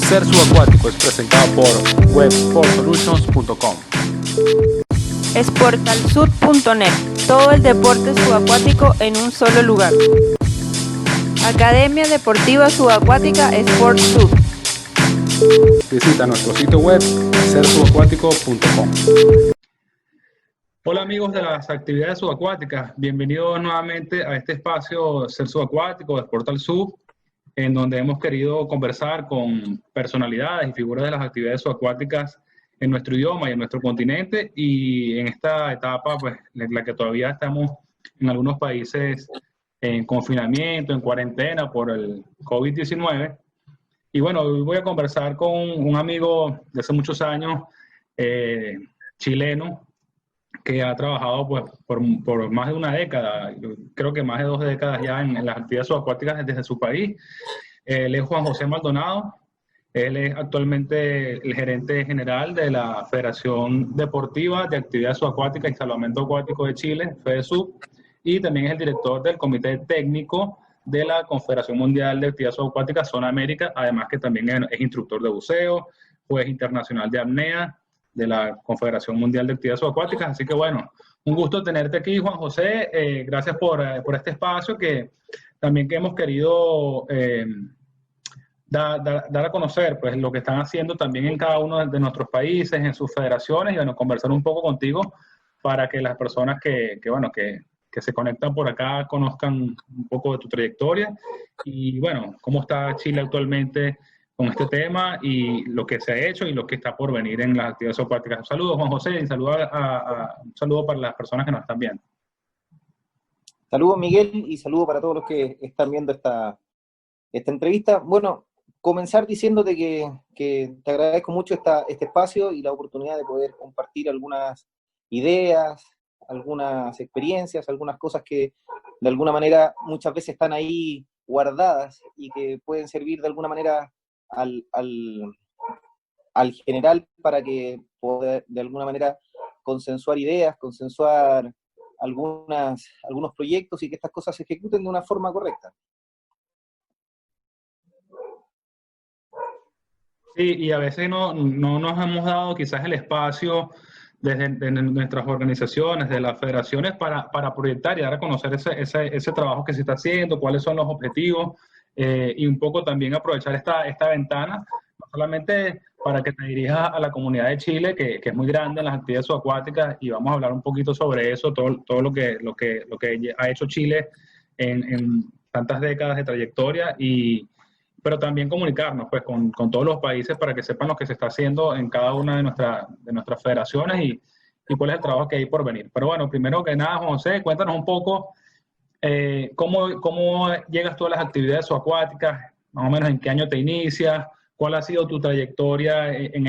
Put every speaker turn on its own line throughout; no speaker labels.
Ser Subacuático es presentado por websportsolutions.com.
Sportalsud.net, todo el deporte subacuático en un solo lugar. Academia Deportiva Subacuática Sport Sud.
Visita nuestro sitio web sersubacuático.com. Hola amigos de las actividades subacuáticas, bienvenidos nuevamente a este espacio Ser Subacuático de Sport al Sud, en donde hemos querido conversar con personalidades y figuras de las actividades subacuáticas en nuestro idioma y en nuestro continente, y en esta etapa, pues, la que todavía estamos en algunos países en confinamiento, en cuarentena por el COVID-19. Y bueno, hoy voy a conversar con un amigo de hace muchos años, chileno, que ha trabajado pues, por más de una década, creo que más de 2 décadas ya en las actividades subacuáticas desde su país. Él es Juan José Maldonado. Él es actualmente el gerente general de la Federación Deportiva de Actividades Subacuáticas y Salvamento Acuático de Chile, FEDESUB, y también es el director del Comité Técnico de la Confederación Mundial de Actividades Subacuáticas Zona América, además que también es instructor de buceo, juez internacional de apnea de la Confederación Mundial de Actividades Subacuáticas. Así que bueno, un gusto tenerte aquí, Juan José. Gracias por este espacio que también que hemos querido dar a conocer pues, lo que están haciendo también en cada uno de nuestros países, en sus federaciones, y bueno, conversar un poco contigo para que las personas que se conectan por acá conozcan un poco de tu trayectoria y bueno, cómo está Chile actualmente con este tema y lo que se ha hecho y lo que está por venir en las actividades acuáticas. Un saludo, Juan José, y un saludo para las personas que nos están viendo.
Saludos, Miguel, y saludos para todos los que están viendo esta entrevista. Bueno, comenzar diciéndote que te agradezco mucho este espacio y la oportunidad de poder compartir algunas ideas, algunas experiencias, algunas cosas que de alguna manera muchas veces están ahí guardadas y que pueden servir de alguna manera al general para que poder de alguna manera consensuar ideas, consensuar algunos proyectos y que estas cosas se ejecuten de una forma correcta.
Sí, y a veces no nos hemos dado quizás el espacio desde nuestras organizaciones, de las federaciones, para proyectar y dar a conocer ese trabajo que se está haciendo, cuáles son los objetivos, y un poco también aprovechar esta ventana, no solamente para que te dirijas a la comunidad de Chile, que es muy grande en las actividades subacuáticas, y vamos a hablar un poquito sobre eso, todo lo que ha hecho Chile en tantas décadas de trayectoria, pero también comunicarnos pues, con todos los países para que sepan lo que se está haciendo en cada una de nuestras federaciones y cuál es el trabajo que hay por venir. Pero bueno, primero que nada, José, cuéntanos un poco cómo llegas tú a las actividades subacuáticas, más o menos en qué año te inicias, cuál ha sido tu trayectoria en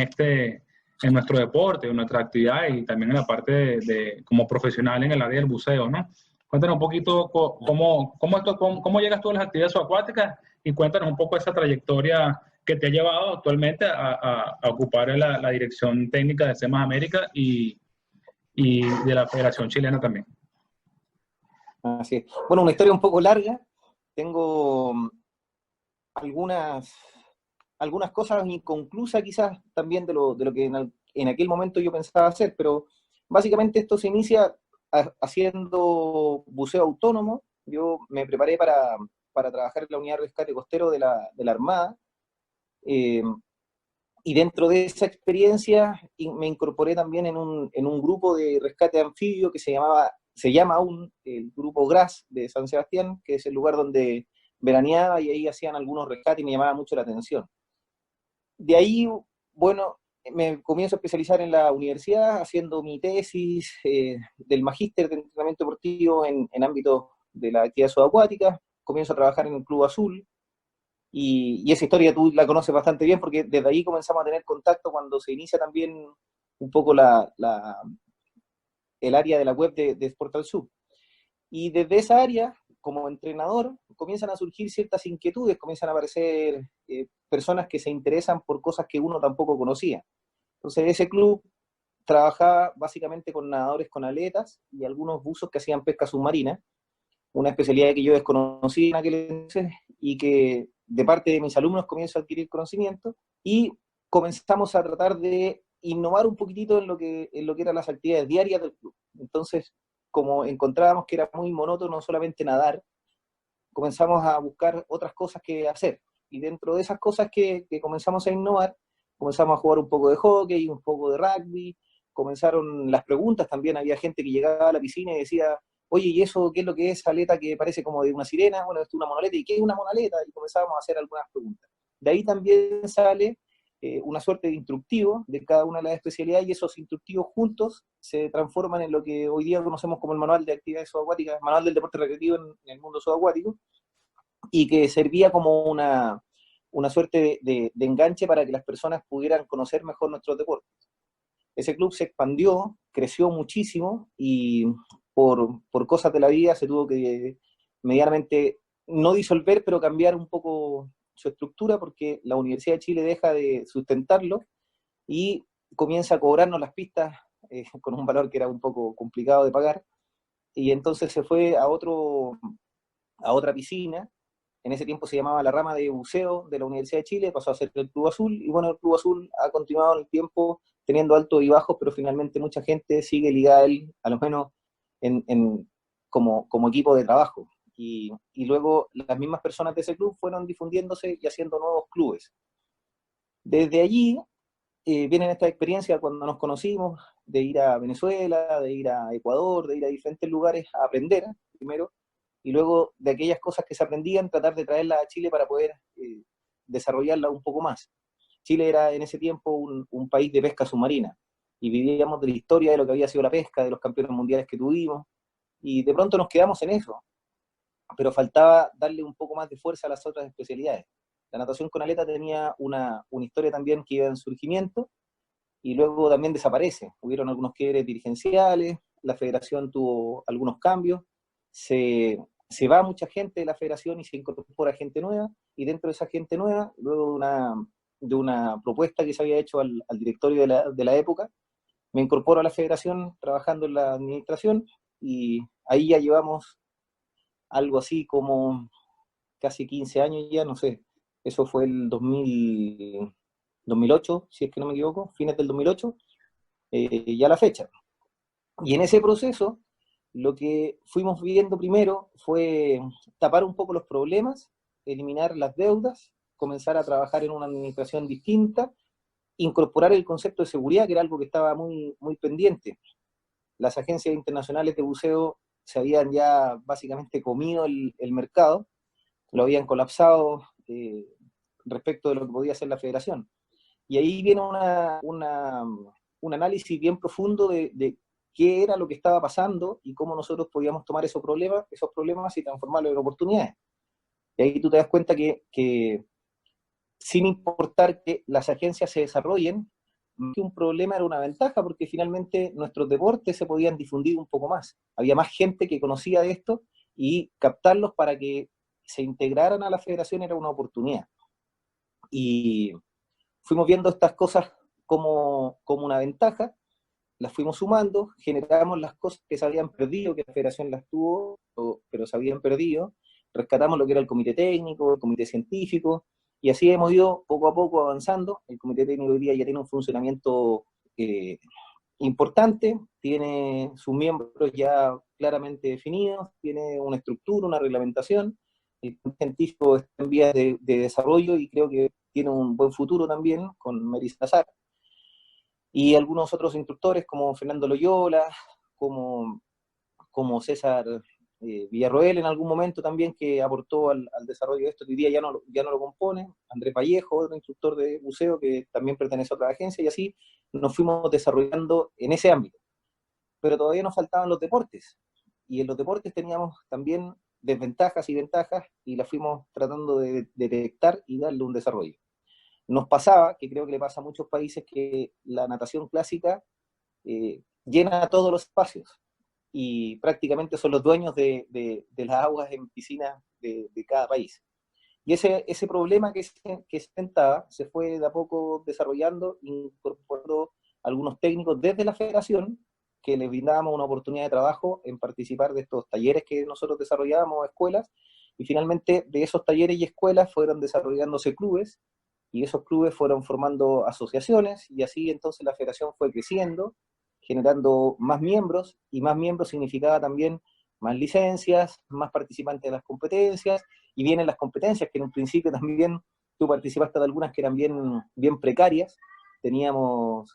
nuestro deporte, en nuestra actividad y también en la parte como profesional en el área del buceo, ¿no? Cuéntanos un poquito cómo llegas tú a las actividades subacuáticas y cuéntanos un poco esa trayectoria que te ha llevado actualmente a ocupar la dirección técnica de SEMAS América y de la Federación Chilena también.
Así es. Bueno, una historia un poco larga. Tengo algunas cosas inconclusas quizás también de lo que en aquel momento yo pensaba hacer, pero básicamente esto se inicia haciendo buceo autónomo. Yo me preparé para trabajar en la unidad de rescate costero de la Armada, y dentro de esa experiencia me incorporé también en un grupo de rescate anfibio que se llama aún el Grupo GRAS de San Sebastián, que es el lugar donde veraneaba y ahí hacían algunos rescates y me llamaba mucho la atención. De ahí, bueno, me comienzo a especializar en la universidad, haciendo mi tesis del magíster de entrenamiento deportivo en ámbitos de la actividad subacuática. Comienzo a trabajar en el Club Azul, y esa historia tú la conoces bastante bien, porque desde ahí comenzamos a tener contacto cuando se inicia también un poco el área de la web de Sport al Sud. Y desde esa área, como entrenador, comienzan a surgir ciertas inquietudes, comienzan a aparecer personas que se interesan por cosas que uno tampoco conocía. Entonces ese club trabajaba básicamente con nadadores con aletas y algunos buzos que hacían pesca submarina. una especialidad que yo desconocí en aquel entonces y que de parte de mis alumnos comienzo a adquirir conocimiento y comenzamos a tratar de innovar un poquitito en lo que eran las actividades diarias del club. Entonces, como encontrábamos que era muy monótono solamente nadar, comenzamos a buscar otras cosas que hacer. Y dentro de esas cosas que comenzamos a innovar, comenzamos a jugar un poco de hockey, un poco de rugby, comenzaron las preguntas también, había gente que llegaba a la piscina y decía, oye, ¿y eso qué es lo que es esa aleta que parece como de una sirena? Bueno, esto es una monoleta, ¿y qué es una monoleta? Y comenzábamos a hacer algunas preguntas. De ahí también sale una suerte de instructivo de cada una de las especialidades y esos instructivos juntos se transforman en lo que hoy día conocemos como el Manual de Actividades Subacuáticas, Manual del Deporte Recreativo en el mundo subacuático, y que servía como una suerte de enganche para que las personas pudieran conocer mejor nuestros deportes. Ese club se expandió, creció muchísimo y por cosas de la vida se tuvo que medianamente no disolver, pero cambiar un poco su estructura porque la Universidad de Chile deja de sustentarlo y comienza a cobrarnos las pistas con un valor que era un poco complicado de pagar, y entonces se fue a otra piscina. En ese tiempo se llamaba la rama de buceo de la Universidad de Chile, pasó a ser el Club Azul, y bueno, el Club Azul ha continuado en el tiempo teniendo altos y bajos, pero finalmente mucha gente sigue ligada a él, a lo menos como equipo de trabajo. Y luego las mismas personas de ese club fueron difundiéndose y haciendo nuevos clubes. Desde allí vienen estas experiencias cuando nos conocimos, de ir a Venezuela, de ir a Ecuador, de ir a diferentes lugares a aprender primero, y luego de aquellas cosas que se aprendían, tratar de traerlas a Chile para poder desarrollarlas un poco más. Chile era en ese tiempo un país de pesca submarina, y vivíamos de la historia de lo que había sido la pesca, de los campeones mundiales que tuvimos, y de pronto nos quedamos en eso, pero faltaba darle un poco más de fuerza a las otras especialidades. La natación con aleta tenía una historia también que iba en surgimiento, y luego también desaparece. Hubieron algunos quiebres dirigenciales, la federación tuvo algunos cambios, se va mucha gente de la federación y se incorpora gente nueva, y dentro de esa gente nueva, luego de una propuesta que se había hecho al directorio de la época, me incorporo a la federación trabajando en la administración, y ahí ya llevamos algo así como casi 15 años ya, no sé, eso fue el 2008, si es que no me equivoco, fines del 2008, ya la fecha. Y en ese proceso, lo que fuimos viendo primero fue tapar un poco los problemas, eliminar las deudas, comenzar a trabajar en una administración distinta, incorporar el concepto de seguridad, que era algo que estaba muy, muy pendiente. Las agencias internacionales de buceo se habían ya básicamente comido el mercado, lo habían colapsado respecto de lo que podía hacer la federación. Y ahí viene un análisis bien profundo de qué era lo que estaba pasando y cómo nosotros podíamos tomar esos problemas y transformarlos en oportunidades. Y ahí tú te das cuenta que sin importar que las agencias se desarrollen, que un problema era una ventaja, porque finalmente nuestros deportes se podían difundir un poco más. Había más gente que conocía de esto, y captarlos para que se integraran a la federación era una oportunidad. Y fuimos viendo estas cosas como una ventaja, las fuimos sumando, generamos las cosas que se habían perdido, que la federación las tuvo, pero se habían perdido, rescatamos lo que era el comité técnico, el comité científico, y así hemos ido poco a poco avanzando. El comité técnico hoy día ya tiene un funcionamiento importante, tiene sus miembros ya claramente definidos, tiene una estructura, una reglamentación. El científico está en vías de desarrollo y creo que tiene un buen futuro también con Mary Salazar. Y algunos otros instructores como Fernando Loyola, como César Villarroel en algún momento también, que aportó al desarrollo de esto, que hoy día ya no lo compone. Andrés Vallejo, otro instructor de buceo que también pertenece a otra agencia, y así nos fuimos desarrollando en ese ámbito. Pero todavía nos faltaban los deportes, y en los deportes teníamos también desventajas y ventajas, y las fuimos tratando de detectar y darle un desarrollo. Nos pasaba, que creo que le pasa a muchos países, que la natación clásica llena todos los espacios, y prácticamente son los dueños de las aguas en piscinas de cada país. Y ese problema que se presentaba se fue de a poco desarrollando, incorporando algunos técnicos desde la federación que les brindábamos una oportunidad de trabajo en participar de estos talleres que nosotros desarrollábamos, escuelas, y finalmente de esos talleres y escuelas fueron desarrollándose clubes, y esos clubes fueron formando asociaciones, y así entonces la federación fue creciendo, generando más miembros, y más miembros significaba también más licencias, más participantes de las competencias, y vienen las competencias, que en un principio también tú participaste de algunas que eran bien precarias, teníamos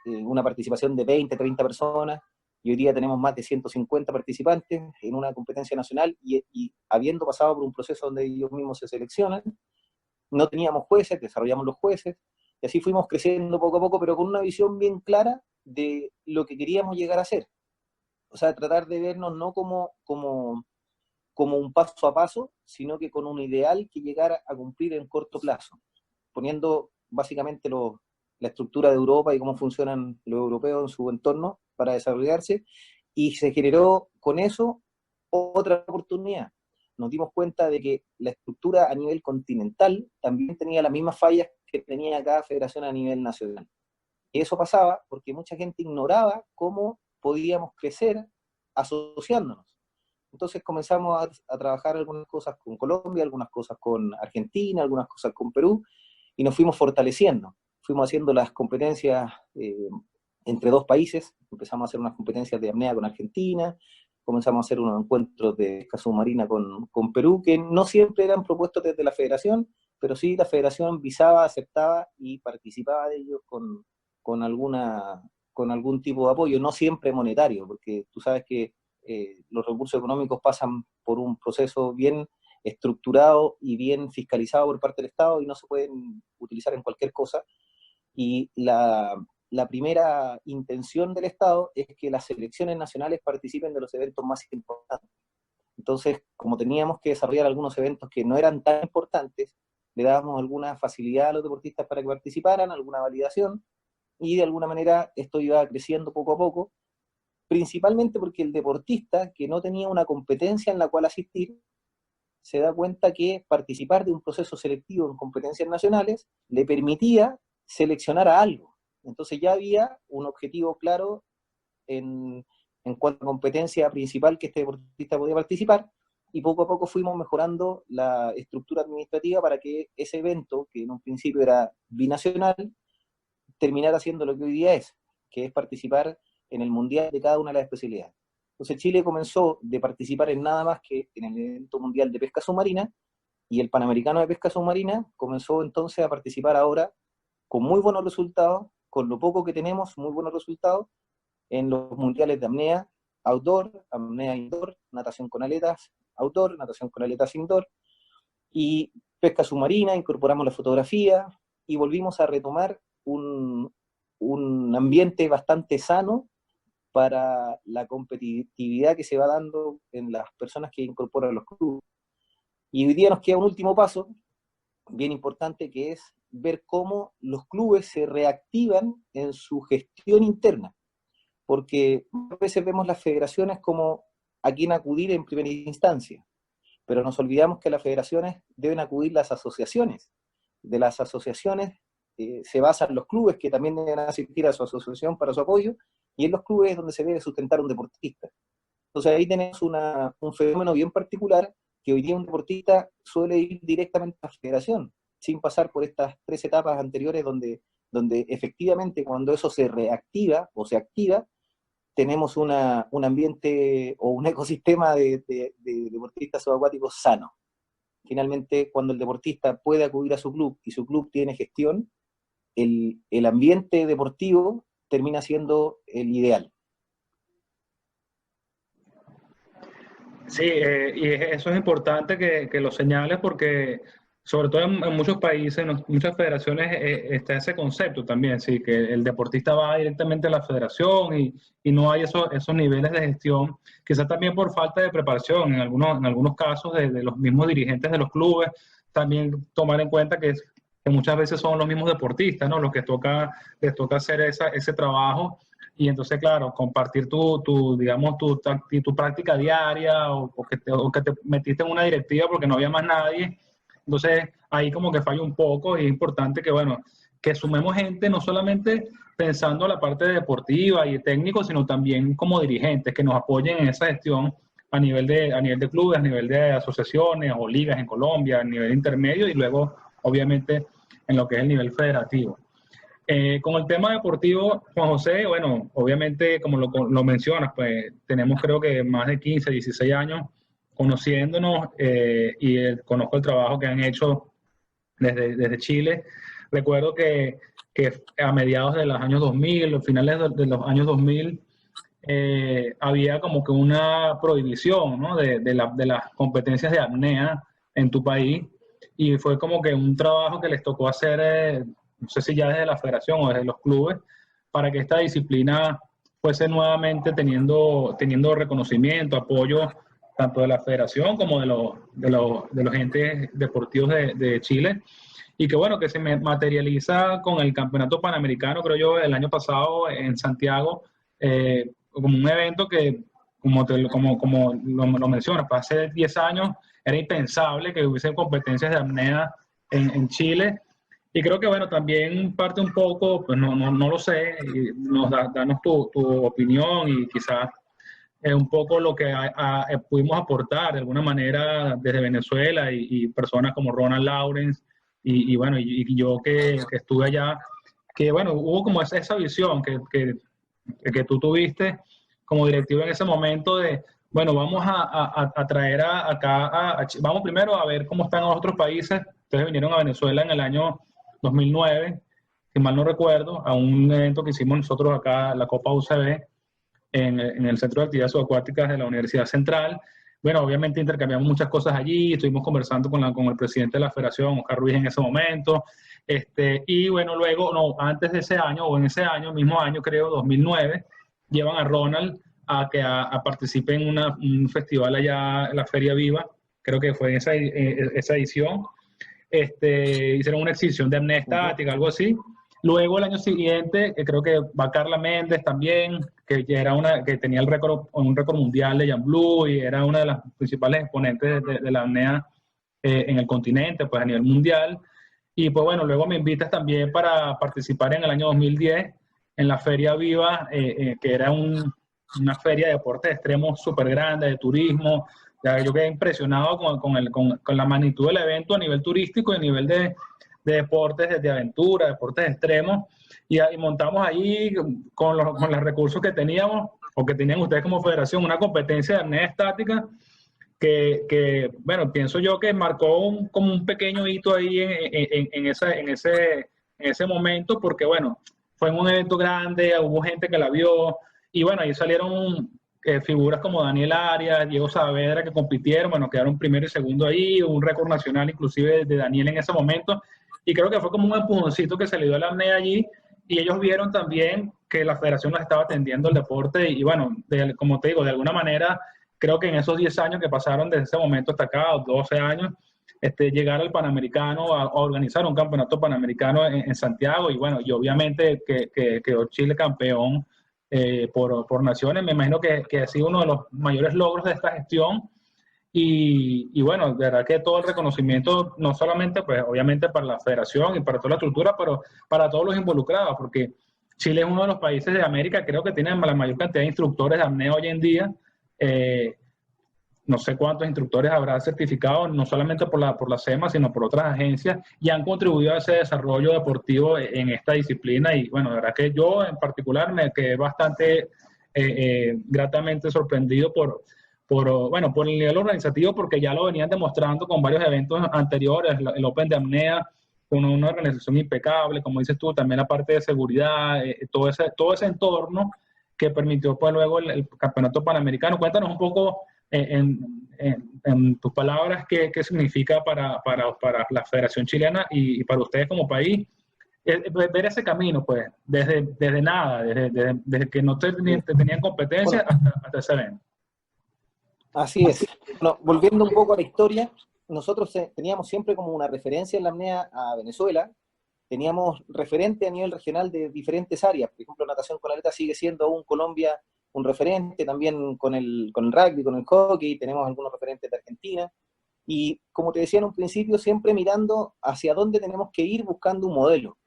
una participación de 20, 30 personas, y hoy día tenemos más de 150 participantes en una competencia nacional, y habiendo pasado por un proceso donde ellos mismos se seleccionan, no teníamos jueces, desarrollamos los jueces, y así fuimos creciendo poco a poco, pero con una visión bien clara de lo que queríamos llegar a ser. O sea, tratar de vernos no como un paso a paso, sino que con un ideal que llegara a cumplir en corto plazo, poniendo básicamente la estructura de Europa y cómo funcionan los europeos en su entorno para desarrollarse, y se generó con eso otra oportunidad. Nos dimos cuenta de que la estructura a nivel continental también tenía las mismas fallas que tenía cada federación a nivel nacional. Y eso pasaba porque mucha gente ignoraba cómo podíamos crecer asociándonos. Entonces comenzamos a trabajar algunas cosas con Colombia, algunas cosas con Argentina, algunas cosas con Perú, y nos fuimos fortaleciendo. Fuimos haciendo las competencias entre dos países, empezamos a hacer unas competencias de apnea con Argentina, comenzamos a hacer unos encuentros de pesca submarina con Perú, que no siempre eran propuestos desde la federación, pero sí la federación visaba, aceptaba y participaba de ellos con algún tipo de apoyo, no siempre monetario, porque tú sabes que los recursos económicos pasan por un proceso bien estructurado y bien fiscalizado por parte del Estado y no se pueden utilizar en cualquier cosa. Y la primera intención del Estado es que las selecciones nacionales participen de los eventos más importantes. Entonces, como teníamos que desarrollar algunos eventos que no eran tan importantes, le dábamos alguna facilidad a los deportistas para que participaran, alguna validación, y de alguna manera esto iba creciendo poco a poco, principalmente porque el deportista que no tenía una competencia en la cual asistir, se da cuenta que participar de un proceso selectivo en competencias nacionales le permitía seleccionar a algo. Entonces ya había un objetivo claro en cuanto a competencia principal que este deportista podía participar, y poco a poco fuimos mejorando la estructura administrativa para que ese evento, que en un principio era binacional, terminara siendo lo que hoy día es, que es participar en el mundial de cada una de las especialidades. Entonces Chile comenzó de participar en nada más que en el evento mundial de pesca submarina, y el Panamericano de Pesca Submarina comenzó entonces a participar ahora con muy buenos resultados, con lo poco que tenemos, muy buenos resultados, en los mundiales de apnea outdoor, apnea indoor, natación con aletas outdoor, natación con aletas indoor, y pesca submarina, incorporamos la fotografía, y volvimos a retomar un ambiente bastante sano para la competitividad que se va dando en las personas que incorporan los clubes. Y hoy día nos queda un último paso, bien importante, que es ver cómo los clubes se reactivan en su gestión interna, porque a veces vemos las federaciones como a quién acudir en primera instancia, pero nos olvidamos que las federaciones deben acudir las asociaciones. De las asociaciones se basan los clubes, que también deben asistir a su asociación para su apoyo, y en los clubes es donde se debe sustentar un deportista. Entonces ahí tenemos un fenómeno bien particular, que hoy día un deportista suele ir directamente a la federación, sin pasar por estas 3 etapas anteriores donde efectivamente cuando eso se reactiva o se activa, tenemos un ambiente o un ecosistema de deportistas subacuáticos sano. Finalmente, cuando el deportista puede acudir a su club y su club tiene gestión, el ambiente deportivo termina siendo el ideal.
Sí, y eso es importante que lo señales porque, sobre todo en muchos países, en muchas federaciones, está ese concepto también, sí, que el deportista va directamente a la federación y no hay esos niveles de gestión, quizás también por falta de preparación en algunos casos de los mismos dirigentes de los clubes, también tomar en cuenta que muchas veces son los mismos deportistas, ¿no? Los que les toca hacer ese trabajo. Y entonces, claro, compartir digamos, tu práctica diaria o que te metiste en una directiva porque no había más nadie. Entonces, ahí como que falla un poco y es importante que, bueno, que sumemos gente no solamente pensando la parte deportiva y técnico, sino también como dirigentes que nos apoyen en esa gestión a nivel de clubes, a nivel de asociaciones o ligas en Colombia, a nivel intermedio y luego, obviamente, en lo que es el nivel federativo. Con el tema deportivo, Juan José, bueno, obviamente, como lo mencionas, pues tenemos creo que más de 15, 16 años conociéndonos conozco el trabajo que han hecho desde Chile. Recuerdo que a mediados de los años 2000, los finales de los años 2000, había como que una prohibición, ¿no? de las competencias de apnea en tu país, y fue como que un trabajo que les tocó hacer, no sé si ya desde la federación o desde los clubes, para que esta disciplina fuese nuevamente teniendo reconocimiento, apoyo, tanto de la federación como de los entes deportivos de Chile, y que bueno, que se materializa con el Campeonato Panamericano, creo yo, el año pasado en Santiago, como un evento que, como lo mencionas, pues hace 10 años era impensable que hubiese competencias de apnea en Chile. Y creo que, bueno, también parte un poco, pues no lo sé, y danos tu opinión y quizás un poco lo que pudimos aportar de alguna manera desde Venezuela y personas como Ronald Lawrence bueno, y yo que estuve allá, que bueno, hubo como esa visión que tú tuviste como directivo en ese momento de, bueno, vamos a traer vamos primero a ver cómo están los otros países. Ustedes vinieron a Venezuela en el año 2009, si mal no recuerdo, a un evento que hicimos nosotros acá, la Copa UCB, en el Centro de Actividades Subacuáticas de la Universidad Central. Bueno, obviamente intercambiamos muchas cosas allí, estuvimos conversando con el presidente de la federación, Oscar Ruiz, en ese momento, y bueno, luego, no, antes de ese año, o en ese año, mismo año creo, 2009, llevan a Ronald a participar en un festival allá, en la Feria Viva, creo que fue en esa edición. Hicieron una exhibición de apnea estática, algo así. Luego el año siguiente, creo que va Carla Méndez también, que tenía un récord mundial de Jan Blue y era una de las principales exponentes de la apnea en el continente, pues a nivel mundial. Y pues bueno, luego me invitas también para participar en el año 2010 en la Feria Viva, que era una feria de deportes extremos súper grande, de turismo. Ya, yo quedé impresionado con la magnitud del evento a nivel turístico y a nivel de deportes de aventura, deportes extremos, y montamos ahí con los recursos que teníamos, o que tenían ustedes como federación, una competencia de apnea estática que bueno, pienso yo que marcó como un pequeño hito ahí en ese momento, porque bueno, fue en un evento grande, hubo gente que la vio, y bueno, ahí salieron figuras como Daniel Arias, Diego Saavedra, que compitieron, bueno, quedaron primero y segundo ahí, un récord nacional inclusive de Daniel en ese momento, y creo que fue como un empujoncito que se le dio a la apnea allí, y ellos vieron también que la federación nos estaba atendiendo el deporte, y bueno, como te digo, de alguna manera, creo que en esos 10 años que pasaron desde ese momento hasta acá, 12 años, llegar al Panamericano, a organizar un campeonato panamericano en Santiago, y bueno, y obviamente que quedó Chile campeón por naciones. Me imagino que ha sido uno de los mayores logros de esta gestión, y bueno, de verdad que todo el reconocimiento, no solamente, pues obviamente para la federación y para toda la estructura, pero para todos los involucrados, porque Chile es uno de los países de América, creo que tiene la mayor cantidad de instructores de apnea hoy en día. No sé cuántos instructores habrá certificado, no solamente por la SEMA, sino por otras agencias, y han contribuido a ese desarrollo deportivo en esta disciplina. Y bueno, de verdad que yo en particular me quedé bastante gratamente sorprendido por el nivel organizativo, porque ya lo venían demostrando con varios eventos anteriores, el Open de Apnea, con una organización impecable, como dices tú, también la parte de seguridad, todo ese entorno que permitió pues luego el Campeonato Panamericano. Cuéntanos un poco en tus palabras qué significa para la Federación Chilena y para ustedes como país, ver ese camino, pues, desde nada, desde que no tenían competencia hasta ese evento.
Así es. Bueno, volviendo un poco a la historia, nosotros teníamos siempre como una referencia en la apnea a Venezuela, teníamos referente a nivel regional de diferentes áreas. Por ejemplo, natación con aleta sigue siendo aún Colombia un referente, también con el rugby, con el hockey, tenemos algunos referentes de Argentina, y como te decía en un principio, siempre mirando hacia dónde tenemos que ir buscando un modelo.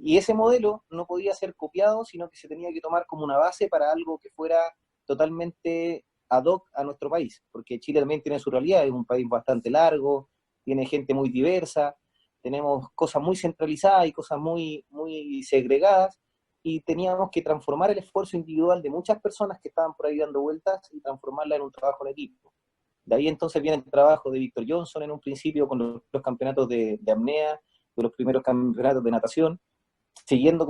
Y ese modelo no podía ser copiado, sino que se tenía que tomar como una base para algo que fuera totalmente ad hoc a nuestro país, porque Chile también tiene su realidad, es un país bastante largo, tiene gente muy diversa, tenemos cosas muy centralizadas y cosas muy segregadas, y teníamos que transformar el esfuerzo individual de muchas personas que estaban por ahí dando vueltas y transformarla en un trabajo en equipo. De ahí entonces viene el trabajo de Víctor Johnson en un principio con los campeonatos de apnea, de los primeros campeonatos de natación, siguiendo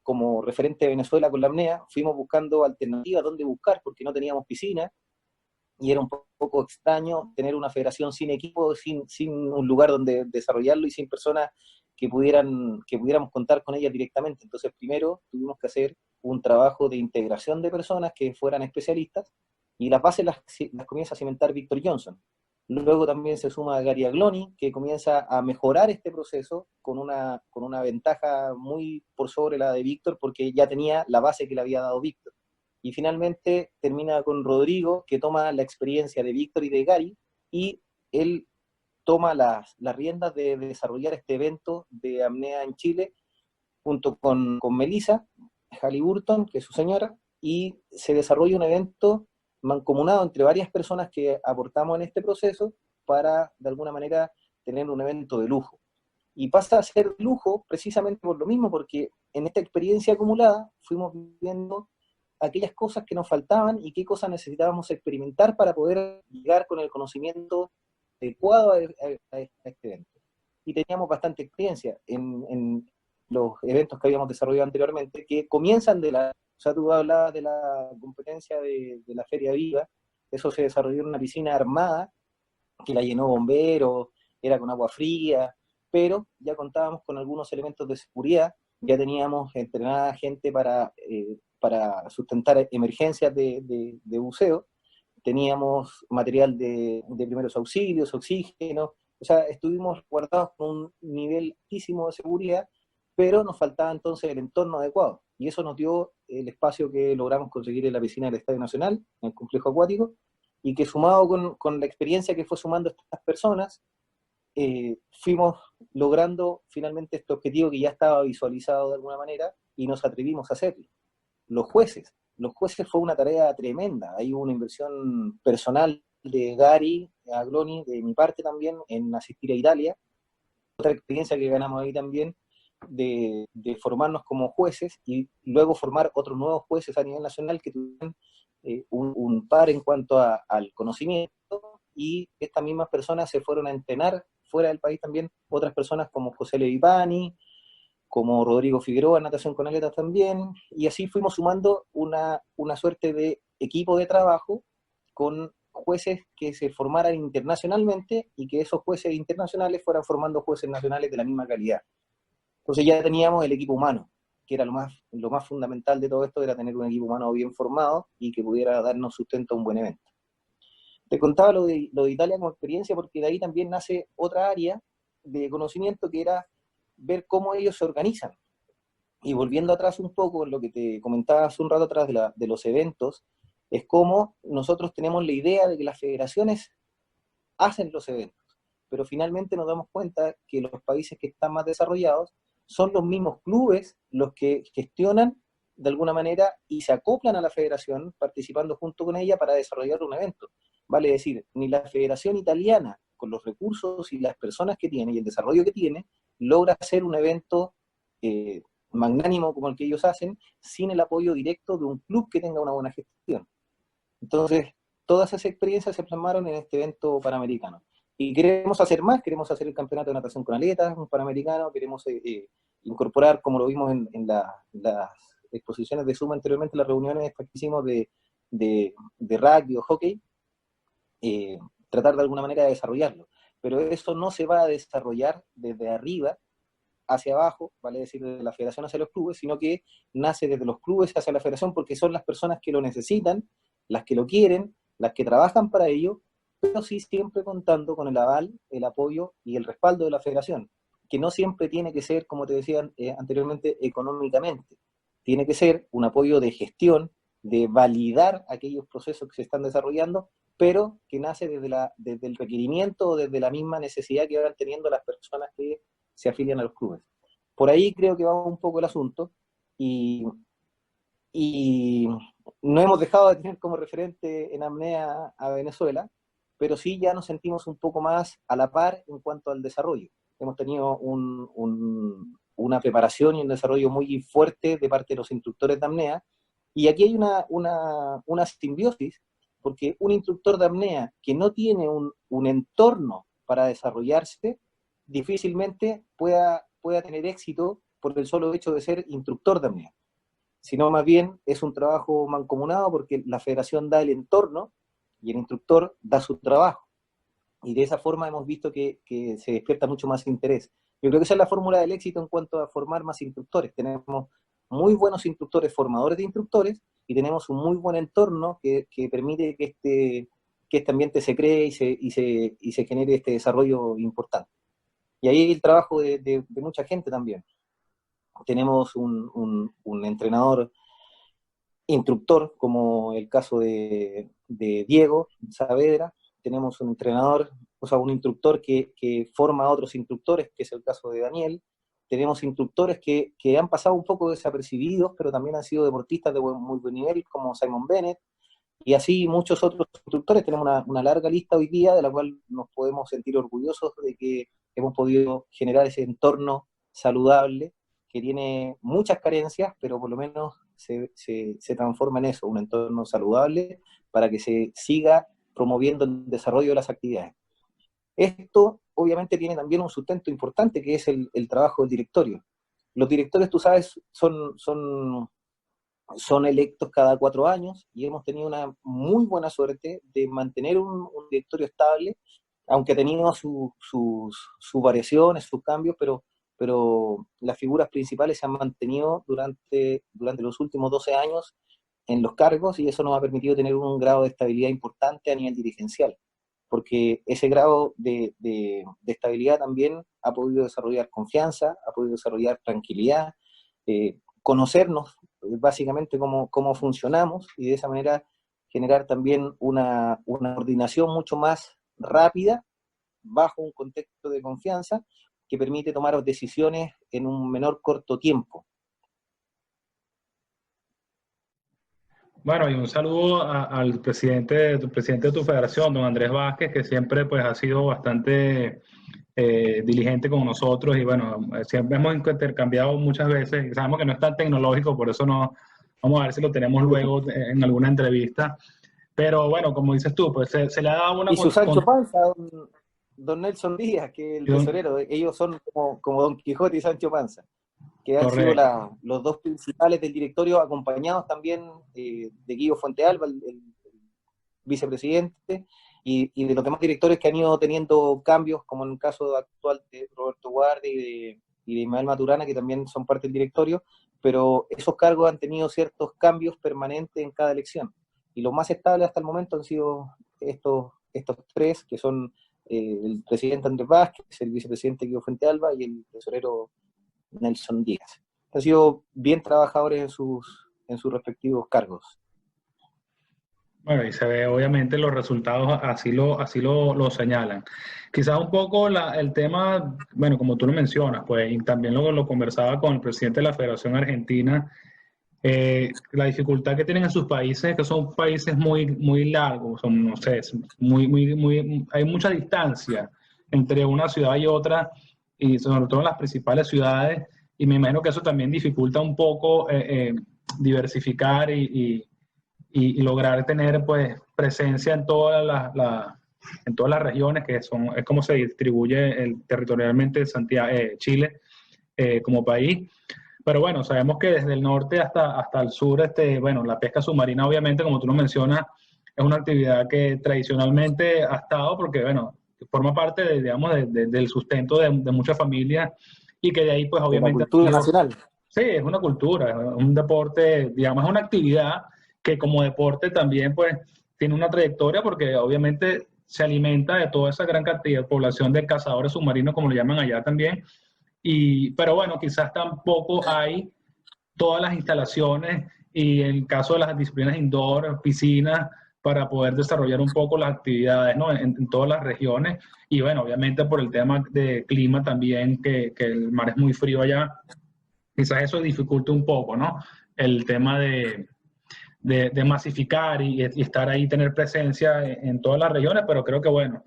como referente de Venezuela con la apnea, fuimos buscando alternativas dónde buscar, porque no teníamos piscina, y era un poco extraño tener una federación sin equipo, sin un lugar donde desarrollarlo y sin personas que pudiéramos contar con ellas directamente. Entonces, primero tuvimos que hacer un trabajo de integración de personas que fueran especialistas, y las bases las comienza a cimentar Víctor Johnson. Luego también se suma Gary Agloni, que comienza a mejorar este proceso con una ventaja muy por sobre la de Víctor, porque ya tenía la base que le había dado Víctor. Y finalmente termina con Rodrigo, que toma la experiencia de Víctor y de Gary, y él toma las riendas de desarrollar este evento de apnea en Chile, junto con Melissa Halliburton, que es su señora, y se desarrolla un evento mancomunado entre varias personas que aportamos en este proceso para, de alguna manera, tener un evento de lujo. Y pasa a ser lujo precisamente por lo mismo, porque en esta experiencia acumulada fuimos viendo aquellas cosas que nos faltaban y qué cosas necesitábamos experimentar para poder llegar con el conocimiento adecuado a este evento. Y teníamos bastante experiencia en los eventos que habíamos desarrollado anteriormente, que comienzan o sea, tú hablabas de la competencia de la Feria Viva, eso se desarrolló en una piscina armada, que la llenó bomberos, era con agua fría, pero ya contábamos con algunos elementos de seguridad, ya teníamos entrenada gente para sustentar emergencias de buceo, teníamos material de primeros auxilios, oxígeno, o sea, estuvimos guardados con un nivel altísimo de seguridad, pero nos faltaba entonces el entorno adecuado, y eso nos dio el espacio que logramos conseguir en la piscina del Estadio Nacional, en el complejo acuático, y que sumado con la experiencia que fue sumando estas personas, fuimos logrando finalmente este objetivo que ya estaba visualizado de alguna manera, y nos atrevimos a hacerlo. Los jueces fue una tarea tremenda, hay una inversión personal de Gary Agloni, de mi parte también, en asistir a Italia, otra experiencia que ganamos ahí también, de formarnos como jueces y luego formar otros nuevos jueces a nivel nacional que tuvieran un par en cuanto al conocimiento, y estas mismas personas se fueron a entrenar fuera del país también, otras personas como José Levipani, como Rodrigo Figueroa, natación con aletas también, y así fuimos sumando una suerte de equipo de trabajo con jueces que se formaran internacionalmente y que esos jueces internacionales fueran formando jueces nacionales de la misma calidad. Entonces ya teníamos el equipo humano, que era lo más fundamental de todo esto, era tener un equipo humano bien formado y que pudiera darnos sustento a un buen evento. Te contaba lo de Italia como experiencia porque de ahí también nace otra área de conocimiento, que era ver cómo ellos se organizan. Y volviendo atrás un poco en lo que te comentaba hace un rato atrás de los eventos, es cómo nosotros tenemos la idea de que las federaciones hacen los eventos, pero finalmente nos damos cuenta que los países que están más desarrollados son los mismos clubes los que gestionan de alguna manera y se acoplan a la federación participando junto con ella para desarrollar un evento. Vale decir, ni la Federación Italiana, con los recursos y las personas que tiene y el desarrollo que tiene, logra hacer un evento magnánimo como el que ellos hacen, sin el apoyo directo de un club que tenga una buena gestión. Entonces, todas esas experiencias se plasmaron en este evento panamericano. Y queremos hacer más, queremos hacer el campeonato de natación con aletas, un panamericano, queremos incorporar, como lo vimos en las exposiciones de Suma anteriormente, las reuniones que hicimos de rugby o hockey, tratar de alguna manera de desarrollarlo. Pero eso no se va a desarrollar desde arriba hacia abajo, vale decir, desde la federación hacia los clubes, sino que nace desde los clubes hacia la federación, porque son las personas que lo necesitan, las que lo quieren, las que trabajan para ello, pero sí siempre contando con el aval, el apoyo y el respaldo de la federación, que no siempre tiene que ser, como te decía anteriormente, económicamente. Tiene que ser un apoyo de gestión, de validar aquellos procesos que se están desarrollando, pero que nace desde el requerimiento o desde la misma necesidad que van teniendo las personas que se afilian a los clubes. por ahí creo que va un poco el asunto, y, y no hemos dejado de tener como referente en apnea a Venezuela, pero sí ya nos sentimos un poco más a la par en cuanto al desarrollo. Hemos tenido una preparación y un desarrollo muy fuerte de parte de los instructores de apnea, y aquí hay una simbiosis, porque un instructor de apnea que no tiene un entorno para desarrollarse, difícilmente pueda tener éxito por el solo hecho de ser instructor de apnea, sino más bien es un trabajo mancomunado, porque la federación da el entorno y el instructor da su trabajo. Y de esa forma hemos visto que se despierta mucho más interés. Yo creo que esa es la fórmula del éxito en cuanto a formar más instructores. Tenemos muy buenos instructores, formadores de instructores, y tenemos un muy buen entorno que permite que este ambiente se cree y se genere este desarrollo importante. Y ahí el trabajo de mucha gente también. Tenemos un entrenador instructor, como el caso de Diego Saavedra. Tenemos un entrenador, o sea, un instructor que forma a otros instructores, que es el caso de Daniel. Tenemos instructores que han pasado un poco desapercibidos, pero también han sido deportistas de muy buen nivel, como Simon Bennett, y así muchos otros instructores. Tenemos una larga lista hoy día, de la cual nos podemos sentir orgullosos de que hemos podido generar ese entorno saludable, que tiene muchas carencias, pero por lo menos se transforma en eso, un entorno saludable, para que se siga promoviendo el desarrollo de las actividades. Esto obviamente tiene también un sustento importante, que es el trabajo del directorio. Los directores, tú sabes, son electos cada 4 años, y hemos tenido una muy buena suerte de mantener un directorio estable, aunque ha tenido sus variaciones, sus cambios, pero las figuras principales se han mantenido durante los últimos 12 años en los cargos, y eso nos ha permitido tener un grado de estabilidad importante a nivel dirigencial, porque ese grado de estabilidad también ha podido desarrollar confianza, ha podido desarrollar tranquilidad, conocernos básicamente cómo funcionamos, y de esa manera generar también una coordinación mucho más rápida bajo un contexto de confianza, que permite tomar decisiones en un menor corto tiempo.
Bueno, y un saludo al presidente de tu federación, don Andrés Vázquez, que siempre pues ha sido bastante diligente con nosotros, y bueno, siempre hemos intercambiado muchas veces. Sabemos que no es tan tecnológico, por eso no, vamos a ver si lo tenemos luego en alguna entrevista. Pero bueno, como dices tú, pues se le ha dado una...
Y su Sancho Panza, don Nelson Díaz, que es el tesorero. Ellos son como Don Quijote y Sancho Panza, que han sido los dos principales del directorio, acompañados también de Guido Fuentealba, el vicepresidente, y de los demás directores que han ido teniendo cambios, como en el caso actual de Roberto Guardi y de Ismael Maturana, que también son parte del directorio, pero esos cargos han tenido ciertos cambios permanentes en cada elección. Y los más estables hasta el momento han sido estos 3, que son el presidente Andrés Vázquez, el vicepresidente Guido Fuentealba y el tesorero Nelson Díaz. Han sido bien trabajadores en sus respectivos cargos.
Bueno, y se ve obviamente los resultados, así lo señalan. Quizás un poco el tema, bueno, como tú lo mencionas, pues, y también lo conversaba con el presidente de la Federación Argentina, la dificultad que tienen en sus países, que son países muy largos, son, no sé, hay mucha distancia entre una ciudad y otra, y sobre todo en las principales ciudades, y me imagino que eso también dificulta un poco diversificar y lograr tener pues presencia en todas las regiones, que es como se distribuye territorialmente Santiago, Chile como país. Pero bueno, sabemos que desde el norte hasta el sur, bueno, la pesca submarina, obviamente, como tú lo mencionas, es una actividad que tradicionalmente ha estado, porque bueno, forma parte del sustento de muchas familias, y que de ahí pues obviamente...
La cultura nacional.
Sí, es una cultura, es un deporte, digamos, es una actividad que como deporte también pues tiene una trayectoria, porque obviamente se alimenta de toda esa gran cantidad de población de cazadores submarinos, como lo llaman allá también. Pero bueno, quizás tampoco hay todas las instalaciones, y en el caso de las disciplinas indoor, piscinas, para poder desarrollar un poco las actividades, ¿no? En todas las regiones. Y bueno, obviamente por el tema de clima también, que el mar es muy frío allá, quizás eso dificulte un poco, ¿no? El tema de masificar y estar ahí, tener presencia en todas las regiones, pero creo que bueno,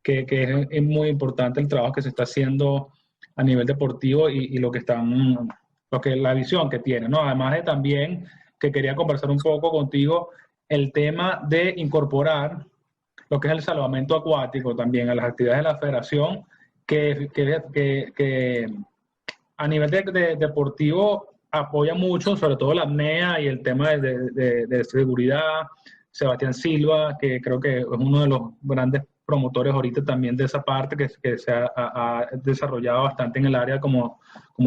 que es muy importante el trabajo que se está haciendo a nivel deportivo y lo que están, la visión que tienen, ¿no? Además de también que quería conversar un poco contigo el tema de incorporar lo que es el salvamento acuático también a las actividades de la federación, que a nivel deportivo apoya mucho, sobre todo la apnea y el tema de seguridad. Sebastián Silva, que creo que es uno de los grandes promotores ahorita también de esa parte, que se ha desarrollado bastante en el área como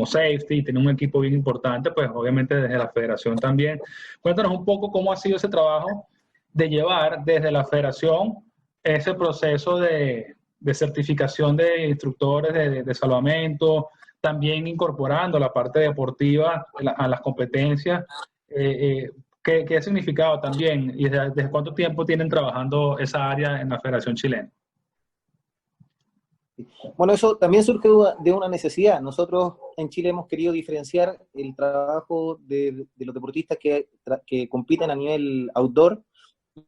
safety, tiene un equipo bien importante, pues obviamente desde la federación también. Cuéntanos un poco cómo ha sido ese trabajo de llevar desde la federación ese proceso de certificación de instructores de salvamento, también incorporando la parte deportiva a las competencias. ¿Qué significado también? ¿Y desde cuánto tiempo tienen trabajando esa área en la Federación Chilena?
Bueno, eso también surge de una necesidad. Nosotros en Chile hemos querido diferenciar el trabajo de los deportistas que compiten a nivel outdoor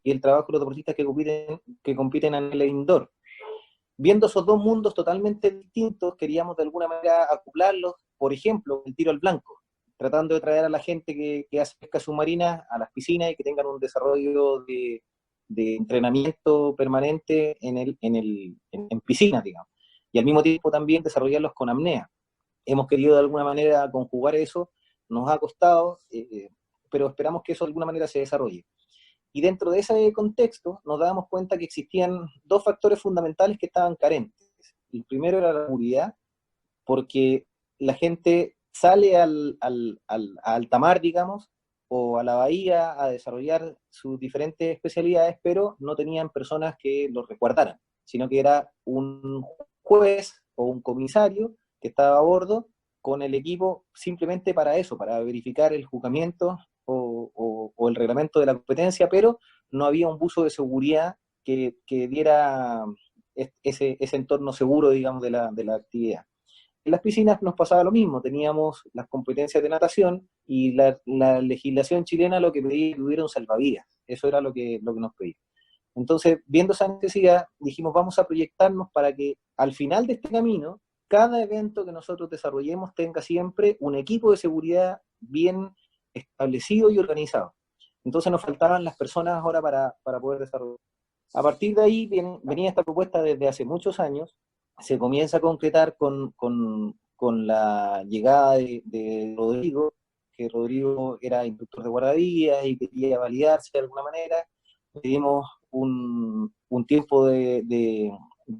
y el trabajo de los deportistas que compiten a nivel indoor. Viendo esos dos mundos totalmente distintos, queríamos de alguna manera acoplarlos, por ejemplo, el tiro al blanco, tratando de traer a la gente que hace pesca submarina a las piscinas y que tengan un desarrollo de entrenamiento permanente en piscinas, digamos. Y al mismo tiempo también desarrollarlos con apnea. Hemos querido de alguna manera conjugar eso, nos ha costado, pero esperamos que eso de alguna manera se desarrolle. Y dentro de ese contexto nos dábamos cuenta que existían dos factores fundamentales que estaban carentes. El primero era la seguridad, porque la gente sale a alta mar, digamos, o a la bahía a desarrollar sus diferentes especialidades, pero no tenían personas que los resguardaran, sino que era un juez o un comisario que estaba a bordo con el equipo simplemente para eso, para verificar el juzgamiento o el reglamento de la competencia, pero no había un buzo de seguridad que diera ese entorno seguro, digamos, de la actividad. En las piscinas nos pasaba lo mismo, teníamos las competencias de natación y la legislación chilena lo que pedía que hubiera un salvavidas, eso era lo que nos pedía. Entonces, viendo esa necesidad, dijimos, vamos a proyectarnos para que al final de este camino, cada evento que nosotros desarrollemos tenga siempre un equipo de seguridad bien establecido y organizado. Entonces nos faltaban las personas ahora para poder desarrollar. A partir de ahí venía esta propuesta desde hace muchos años, se comienza a concretar con la llegada de Rodrigo, que Rodrigo era instructor de guardavidas y quería validarse de alguna manera. Pedimos un tiempo de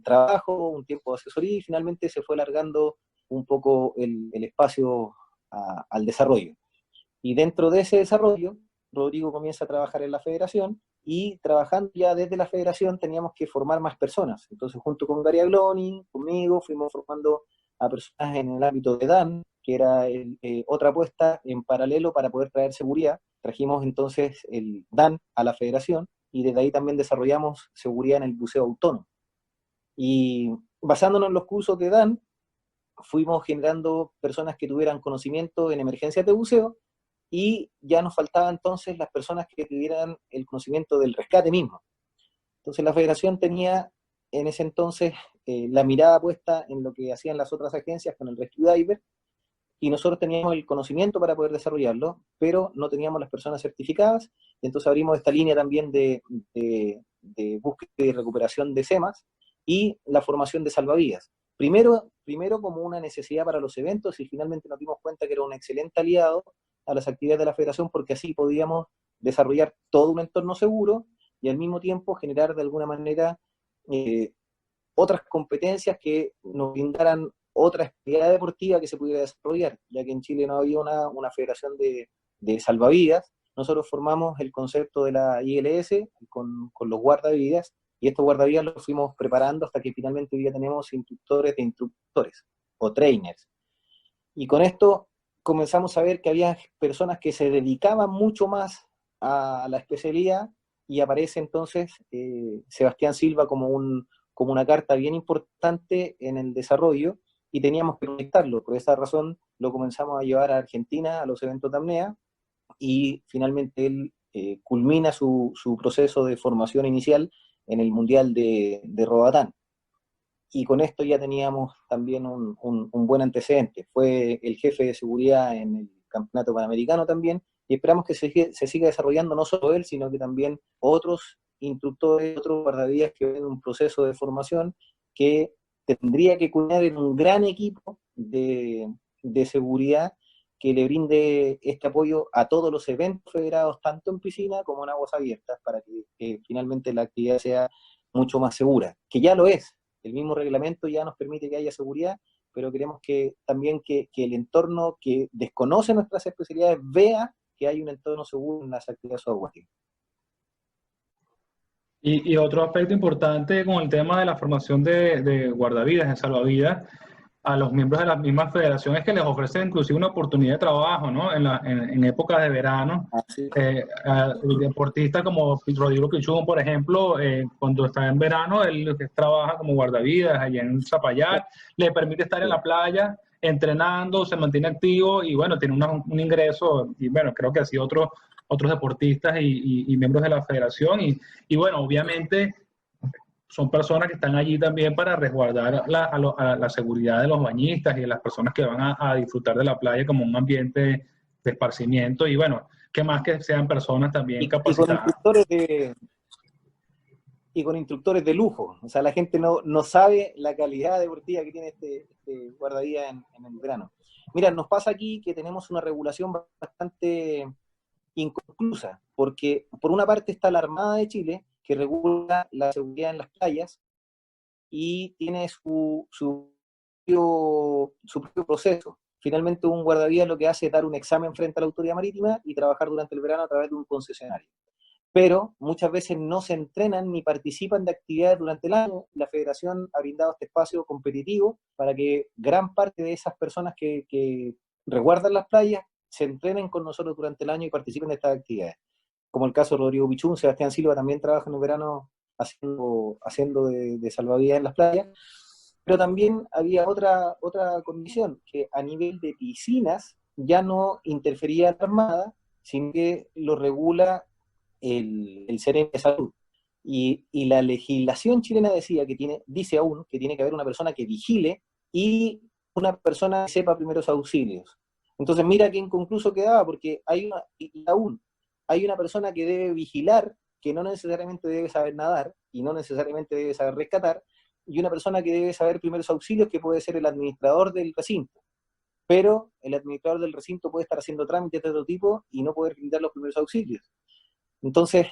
trabajo, un tiempo de asesoría y finalmente se fue alargando un poco el espacio al desarrollo. Y dentro de ese desarrollo, Rodrigo comienza a trabajar en la federación y trabajando ya desde la federación teníamos que formar más personas. Entonces, junto con Gary Agloni, conmigo, fuimos formando a personas en el ámbito de DAN, que era otra apuesta en paralelo para poder traer seguridad. Trajimos entonces el DAN a la federación y desde ahí también desarrollamos seguridad en el buceo autónomo. Y basándonos en los cursos de DAN, fuimos generando personas que tuvieran conocimiento en emergencias de buceo y ya nos faltaban entonces las personas que tuvieran el conocimiento del rescate mismo. Entonces la federación tenía en ese entonces la mirada puesta en lo que hacían las otras agencias con el Rescue Diver, y nosotros teníamos el conocimiento para poder desarrollarlo, pero no teníamos las personas certificadas, y entonces abrimos esta línea también de búsqueda y recuperación de SEMAS y la formación de salvavidas. Primero como una necesidad para los eventos y finalmente nos dimos cuenta que era un excelente aliado a las actividades de la federación porque así podíamos desarrollar todo un entorno seguro y al mismo tiempo generar de alguna manera otras competencias que nos brindaran otra actividad deportiva que se pudiera desarrollar, ya que en Chile no había una federación de salvavidas. Nosotros formamos el concepto de la ILS con los guardavidas, y estos guardavidas los fuimos preparando hasta que finalmente hoy día tenemos instructores de instructores, o trainers. Y con esto comenzamos a ver que había personas que se dedicaban mucho más a la especialidad y aparece entonces Sebastián Silva como una carta bien importante en el desarrollo, y teníamos que conectarlo. Por esa razón lo comenzamos a llevar a Argentina a los eventos de apnea, y finalmente él culmina su proceso de formación inicial en el Mundial de Roatán. Y con esto ya teníamos también un buen antecedente. Fue el jefe de seguridad en el Campeonato Panamericano también, y esperamos que se siga desarrollando no solo él, sino que también otros instructores, otros guardavidas que ven un proceso de formación que tendría que culminar en un gran equipo de seguridad que le brinde este apoyo a todos los eventos federados, tanto en piscina como en aguas abiertas, para que finalmente la actividad sea mucho más segura, que ya lo es. El mismo reglamento ya nos permite que haya seguridad, pero queremos que también que el entorno que desconoce nuestras especialidades vea que hay un entorno seguro en las actividades subacuáticas.
Y otro aspecto importante con el tema de la formación de guardavidas, de salvavidas, a los miembros de las mismas federaciones, que les ofrecen inclusive una oportunidad de trabajo, ¿no? En épocas de verano. El deportista como Rodrigo Pichón, por ejemplo, cuando está en verano, él trabaja como guardavidas allá en Zapallar, le permite estar en la playa entrenando, se mantiene activo y bueno, tiene un ingreso, y bueno, creo que así otros deportistas y miembros de la federación, y bueno, obviamente son personas que están allí también para resguardar la seguridad de los bañistas y de las personas que van a disfrutar de la playa como un ambiente de esparcimiento, y bueno, que más que sean personas también capacitadas.
Y con instructores de lujo. O sea, la gente no sabe la calidad deportiva que tiene este guardavidas en el verano. Mira, nos pasa aquí que tenemos una regulación bastante inconclusa, porque por una parte está la Armada de Chile, que regula la seguridad en las playas y tiene su propio proceso. Finalmente, un guardavidas lo que hace es dar un examen frente a la autoridad marítima y trabajar durante el verano a través de un concesionario. Pero muchas veces no se entrenan ni participan de actividades durante el año. La federación ha brindado este espacio competitivo para que gran parte de esas personas que resguardan las playas se entrenen con nosotros durante el año y participen de estas actividades. Como el caso de Rodrigo Pichún, Sebastián Silva también trabaja en el verano haciendo de salvavidas en las playas. Pero también había otra condición, que a nivel de piscinas ya no interfería la Armada, sino que lo regula el Ceremi de Salud. Y la legislación chilena dice aún que tiene que haber una persona que vigile y una persona que sepa primeros auxilios. Entonces mira qué inconcluso quedaba, porque aún hay una persona que debe vigilar, que no necesariamente debe saber nadar y no necesariamente debe saber rescatar, y una persona que debe saber primeros auxilios, que puede ser el administrador del recinto. Pero el administrador del recinto puede estar haciendo trámites de otro tipo y no poder brindar los primeros auxilios. Entonces,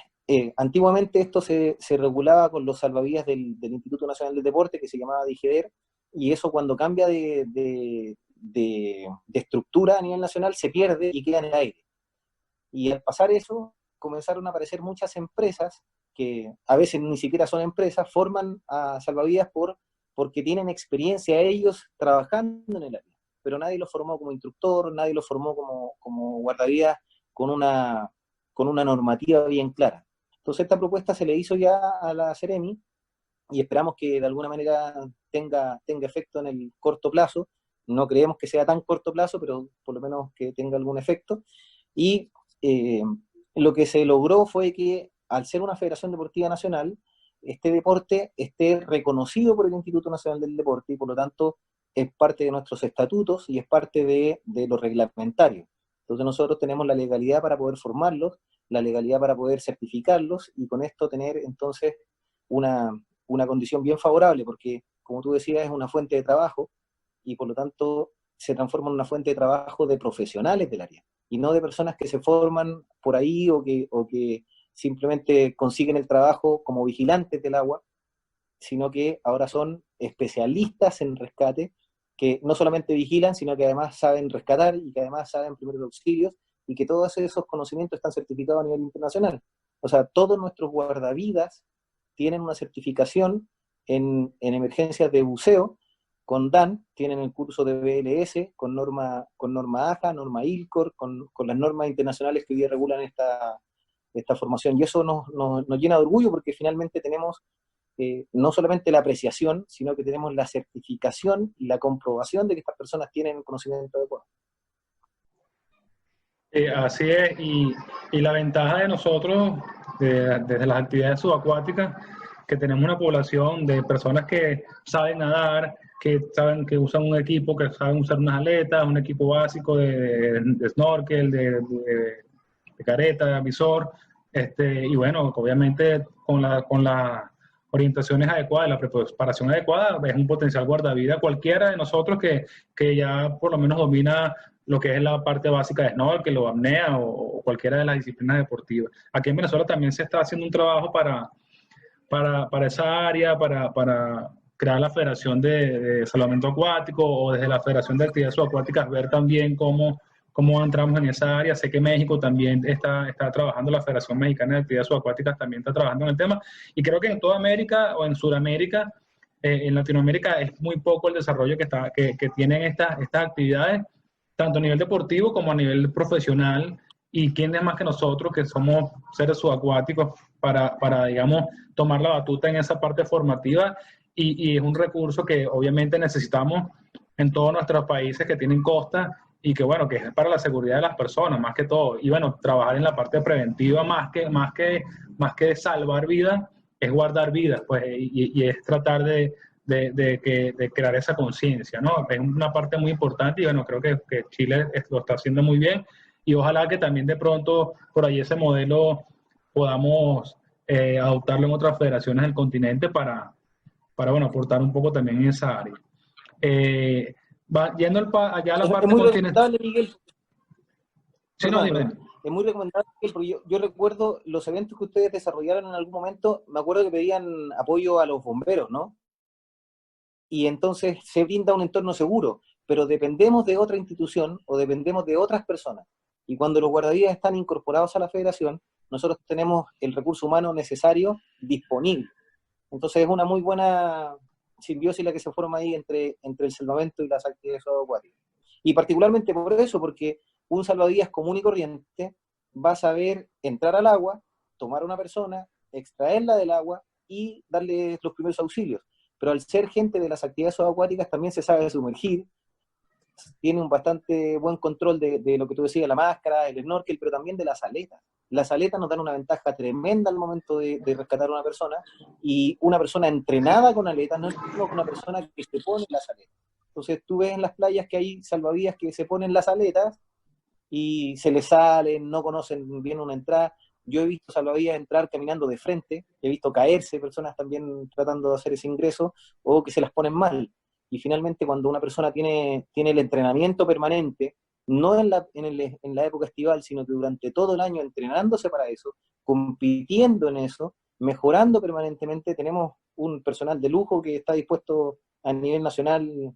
antiguamente esto se regulaba con los salvavidas del Instituto Nacional del Deporte, que se llamaba DIGEDER, y eso cuando cambia de estructura a nivel nacional se pierde y queda en el aire. Y al pasar eso, comenzaron a aparecer muchas empresas, que a veces ni siquiera son empresas, forman a salvavidas porque tienen experiencia ellos trabajando en el área, pero nadie los formó como instructor, nadie los formó como guardavidas con una normativa bien clara. Entonces esta propuesta se le hizo ya a la Ceremi y esperamos que de alguna manera tenga efecto en el corto plazo. No creemos que sea tan corto plazo, pero por lo menos que tenga algún efecto. Y lo que se logró fue que, al ser una federación deportiva nacional, este deporte esté reconocido por el Instituto Nacional del Deporte y por lo tanto es parte de nuestros estatutos y es parte de lo reglamentario. Entonces nosotros tenemos la legalidad para poder formarlos, la legalidad para poder certificarlos y con esto tener entonces una condición bien favorable, porque como tú decías es una fuente de trabajo y por lo tanto se transforma en una fuente de trabajo de profesionales del área y no de personas que se forman por ahí o que simplemente consiguen el trabajo como vigilantes del agua, sino que ahora son especialistas en rescate, que no solamente vigilan, sino que además saben rescatar y que además saben primeros auxilios y que todos esos conocimientos están certificados a nivel internacional. O sea, todos nuestros guardavidas tienen una certificación en emergencias de buceo, con DAN, tienen el curso de BLS, con norma AJA, norma ILCOR, con las normas internacionales que hoy día regulan esta formación. Y eso nos llena de orgullo porque finalmente tenemos no solamente la apreciación, sino que tenemos la certificación y la comprobación de que estas personas tienen conocimiento adecuado.
Así es, y la ventaja de nosotros, desde las actividades subacuáticas, que tenemos una población de personas que saben nadar, que saben que usan un equipo, que saben usar unas aletas, un equipo básico de snorkel, de careta, de visor, y bueno, obviamente con las orientaciones adecuadas, la preparación adecuada, es un potencial guardavida cualquiera de nosotros que ya por lo menos domina lo que es la parte básica de snorkel o apnea o cualquiera de las disciplinas deportivas. Aquí en Venezuela también se está haciendo un trabajo para esa área, para crear la Federación de Salvamento Acuático, o desde la Federación de Actividades Subacuáticas ver también cómo entramos en esa área. Sé que México también está trabajando, la Federación Mexicana de Actividades Subacuáticas también está trabajando en el tema, y creo que en toda América o en Sudamérica, en Latinoamérica, es muy poco el desarrollo que tienen estas actividades, tanto a nivel deportivo como a nivel profesional, y quién es más que nosotros, que somos seres subacuáticos, para digamos, tomar la batuta en esa parte formativa, y es un recurso que obviamente necesitamos en todos nuestros países que tienen costa, y que bueno, que es para la seguridad de las personas, más que todo, y bueno, trabajar en la parte preventiva, más que salvar vidas, es guardar vidas, pues, y es tratar de crear esa conciencia, ¿no? Es una parte muy importante, y bueno, creo que Chile lo está haciendo muy bien, y ojalá que también de pronto por ahí ese modelo podamos adoptarlo en otras federaciones del continente para bueno, aportar un poco también en esa área. Yendo allá a la parte
muy
continental.
recomendable, Miguel.
Sí, no, dime.
Es muy recomendable, porque yo recuerdo los eventos que ustedes desarrollaron en algún momento, me acuerdo que pedían apoyo a los bomberos, ¿no? Y entonces se brinda un entorno seguro, pero dependemos de otra institución o dependemos de otras personas. Y cuando los guardavidas están incorporados a la federación, nosotros tenemos el recurso humano necesario disponible. Entonces es una muy buena simbiosis la que se forma ahí entre el salvamento y las actividades subacuáticas. Y particularmente por eso, porque un salvavidas común y corriente va a saber entrar al agua, tomar a una persona, extraerla del agua y darle los primeros auxilios. Pero al ser gente de las actividades subacuáticas también se sabe sumergir, tiene un bastante buen control de lo que tú decías, la máscara, el snorkel, pero también de las aletas. Las aletas nos dan una ventaja tremenda al momento de rescatar a una persona, y una persona entrenada con aletas no es como una persona que se pone las aletas. Entonces tú ves en las playas que hay salvavidas que se ponen las aletas y se les salen, no conocen bien una entrada. Yo he visto salvavidas entrar caminando de frente, he visto caerse personas también tratando de hacer ese ingreso, o que se las ponen mal. Y finalmente, cuando una persona tiene el entrenamiento permanente, no en la época estival, sino que durante todo el año entrenándose para eso, compitiendo en eso, mejorando permanentemente, tenemos un personal de lujo que está dispuesto a nivel nacional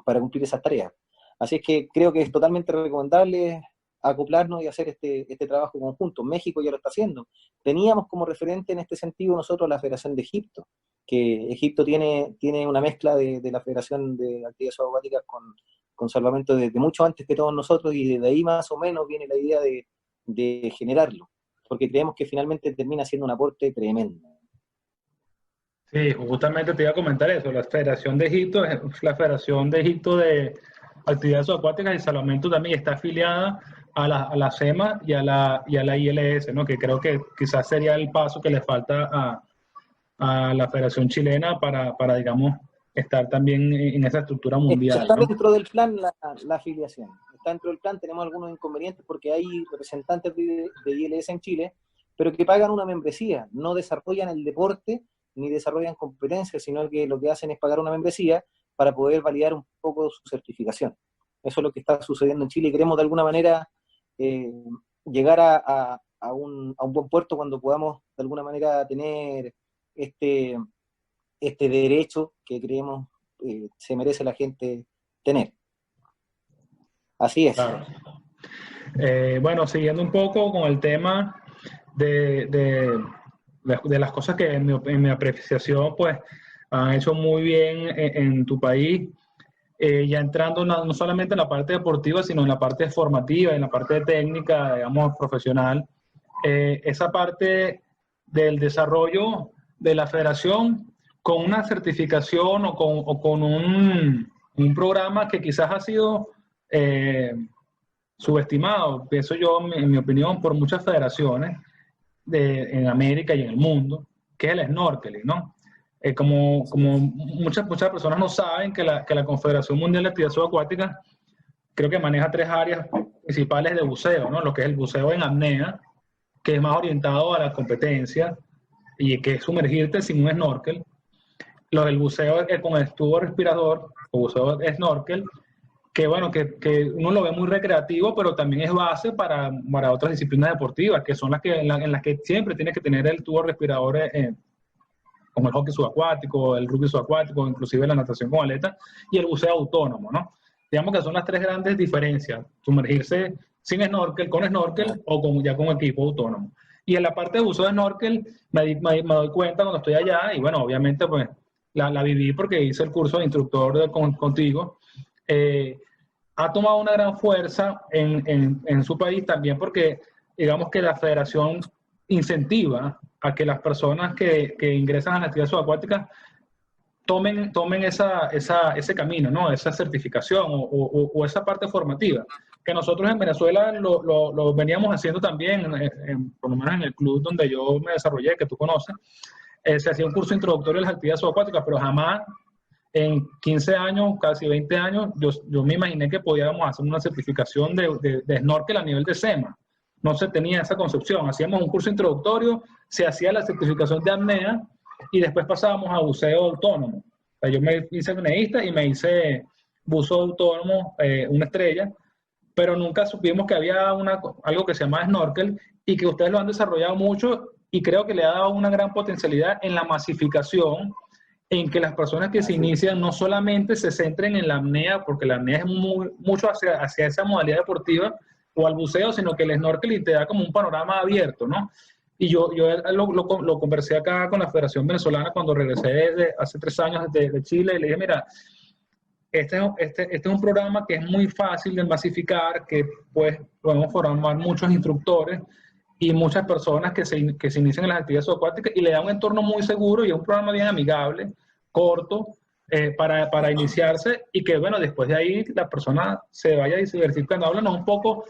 para cumplir esas tareas. Así es que creo que es totalmente recomendable acoplarnos y hacer este trabajo conjunto. México ya lo está haciendo. Teníamos como referente en este sentido nosotros la Federación de Egipto, que Egipto tiene una mezcla de la Federación de Actividades Subacuáticas con salvamento desde mucho antes que todos nosotros, y desde ahí más o menos viene la idea de generarlo, porque creemos que finalmente termina siendo un aporte tremendo.
Sí, justamente te iba a comentar eso. La Federación de Egipto es la Federación de Egipto de Actividades Subacuáticas y Salvamento, también está afiliada a la SEMA y a la ILS, ¿no? Que creo que quizás sería el paso que le falta a la Federación Chilena para digamos, estar también en esa estructura mundial.
Está
¿no?
dentro del plan la afiliación. Está dentro del plan, tenemos algunos inconvenientes porque hay representantes de ILS en Chile, pero que pagan una membresía, no desarrollan el deporte ni desarrollan competencias, sino que lo que hacen es pagar una membresía para poder validar un poco su certificación. Eso es lo que está sucediendo en Chile, y queremos de alguna manera llegar a un buen puerto cuando podamos de alguna manera tener este derecho que creemos se merece la gente tener. Así es.
Claro. Bueno, siguiendo un poco con el tema de las cosas que en mi apreciación pues han hecho muy bien en tu país, ya entrando no solamente en la parte deportiva, sino en la parte formativa, en la parte técnica, digamos, profesional. esa parte del desarrollo de la federación con una certificación o con un programa que quizás ha sido subestimado, pienso yo, en mi opinión, por muchas federaciones en América y en el mundo, que es el snorkeling, ¿no? Como muchas personas no saben que la Confederación Mundial de Actividad Subacuática creo que maneja 3 áreas principales de buceo, ¿no? Lo que es el buceo en apnea, que es más orientado a la competencia y que es sumergirte sin un snorkel. Lo del buceo con el tubo respirador, o buceo snorkel, que bueno, que uno lo ve muy recreativo, pero también es base para otras disciplinas deportivas, que son en las que siempre tienes que tener el tubo respirador, como el hockey subacuático, el rugby subacuático, inclusive la natación con aleta, y el buceo autónomo, ¿no? Digamos que son las 3 grandes diferencias: sumergirse sin snorkel, con snorkel o ya con equipo autónomo. Y en la parte de buceo de snorkel me doy cuenta cuando estoy allá, y bueno, obviamente pues la viví porque hice el curso de instructor contigo, ha tomado una gran fuerza en su país también porque digamos que la federación incentiva a que las personas que ingresan a la actividad subacuática tomen ese camino, ¿no? Esa certificación o esa parte formativa, que nosotros en Venezuela lo veníamos haciendo también, por lo menos en el club donde yo me desarrollé, que tú conoces, se hacía un curso introductorio de las actividades subacuáticas, pero jamás en 15 años, casi 20 años, yo me imaginé que podíamos hacer una certificación de snorkel a nivel de SEMA. No se tenía esa concepción. Hacíamos un curso introductorio, se hacía la certificación de apnea y después pasábamos a buceo autónomo. O sea, yo me hice apneísta y me hice buzo autónomo, una estrella, pero nunca supimos que había algo que se llama snorkel y que ustedes lo han desarrollado mucho y creo que le ha dado una gran potencialidad en la masificación, en que las personas que se inician no solamente se centren en la apnea, porque la apnea es mucho hacia esa modalidad deportiva o al buceo, sino que el snorkeling te da como un panorama abierto, ¿no? Y yo lo conversé acá con la Federación Venezolana cuando regresé hace 3 años de Chile y le dije, mira, este es un programa que es muy fácil de masificar, que pues podemos formar muchos instructores y muchas personas que se inician en las actividades subacuáticas y le da un entorno muy seguro y es un programa bien amigable, corto, para iniciarse y que, bueno, después de ahí la persona se vaya diversificando. Háblanos un poco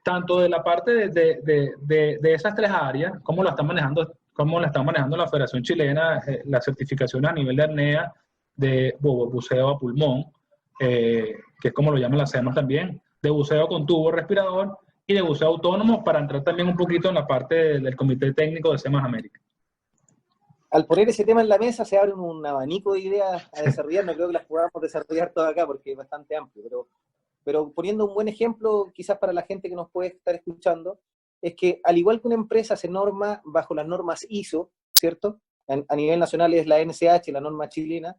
tanto de la parte de esas 3 áreas, cómo la está manejando la Federación Chilena, la certificación a nivel de apnea, de buceo a pulmón, que es como lo llaman las SEMAS también, de buceo con tubo respirador y de buceo autónomo, para entrar también un poquito en la parte del Comité Técnico de SEMAS América.
Al poner ese tema en la mesa se abre un abanico de ideas a desarrollar. No creo que las podamos desarrollar todas acá porque es bastante amplio, pero poniendo un buen ejemplo quizás para la gente que nos puede estar escuchando, es que al igual que una empresa se norma bajo las normas ISO, ¿cierto? A nivel nacional es la NSH, la norma chilena.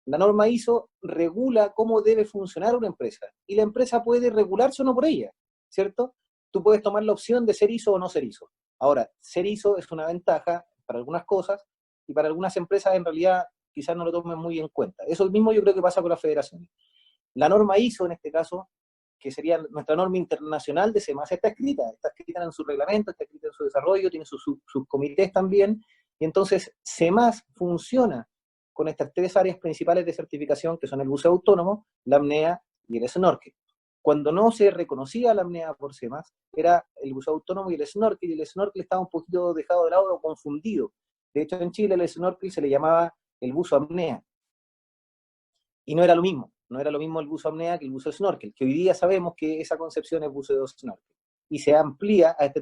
La norma ISO regula cómo debe funcionar una empresa y la empresa puede regularse o no por ella, ¿cierto? Tú puedes tomar la opción de ser ISO o no ser ISO. Ahora, ser ISO es una ventaja para algunas cosas y para algunas empresas en realidad quizás no lo tomen muy en cuenta. Eso mismo yo creo que pasa con las federaciones. La norma ISO, en este caso, que sería nuestra norma internacional de SEMAS, está escrita en su reglamento, está escrita en su desarrollo, tiene sus subcomités también, y entonces SEMAS funciona con estas 3 áreas principales de certificación, que son el buceo autónomo, la apnea y el snorkel. Cuando no se reconocía la apnea por SEMAS, era el buceo autónomo y el snorkel estaba un poquito dejado de lado o confundido. De hecho, en Chile el snorkel se le llamaba el buzo apnea, y no era lo mismo. No era lo mismo el buzo apnea que el buzo snorkel, que hoy día sabemos que esa concepción es buceo snorkel. Y se amplía a esta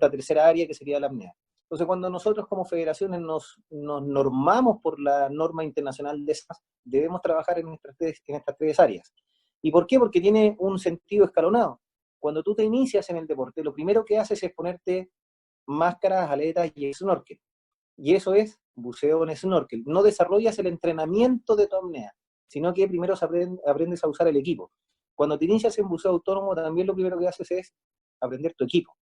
tercera área que sería la apnea. Entonces, cuando nosotros como federaciones nos normamos por la norma internacional de esas, debemos trabajar en estas 3 áreas. ¿Y por qué? Porque tiene un sentido escalonado. Cuando tú te inicias en el deporte, lo primero que haces es ponerte máscaras, aletas y snorkel. Y eso es buceo en snorkel. No desarrollas el entrenamiento de tu apnea, sino que primero aprendes a usar el equipo. Cuando te inicias en buceo autónomo, también lo primero que haces es aprender tu equipo.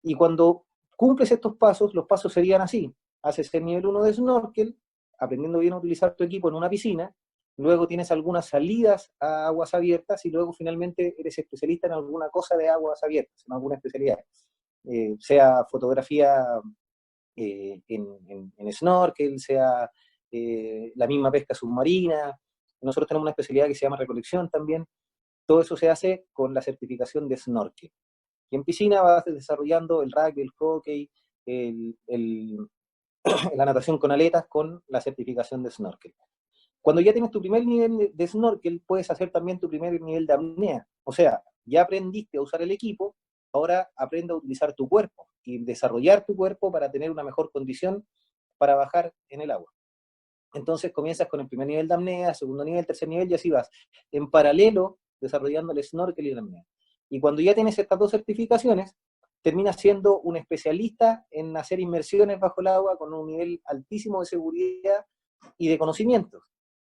Y cuando cumples estos pasos, los pasos serían así. Haces el nivel 1 de snorkel, aprendiendo bien a utilizar tu equipo en una piscina, luego tienes algunas salidas a aguas abiertas y luego finalmente eres especialista en alguna cosa de aguas abiertas, en alguna especialidad. sea fotografía en snorkel, sea la misma pesca submarina. Nosotros tenemos una especialidad que se llama recolección también. Todo eso se hace con la certificación de snorkel. Y en piscina vas desarrollando el rugby, el hockey, la natación con aletas con la certificación de snorkel. Cuando ya tienes tu primer nivel de snorkel, puedes hacer también tu primer nivel de apnea. O sea, ya aprendiste a usar el equipo, ahora aprende a utilizar tu cuerpo y desarrollar tu cuerpo para tener una mejor condición para bajar en el agua. Entonces comienzas con el primer nivel de apnea, segundo nivel, tercer nivel, y así vas en paralelo desarrollando el snorkel y la apnea. Y cuando ya tienes estas dos certificaciones, terminas siendo un especialista en hacer inmersiones bajo el agua con un nivel altísimo de seguridad y de conocimientos.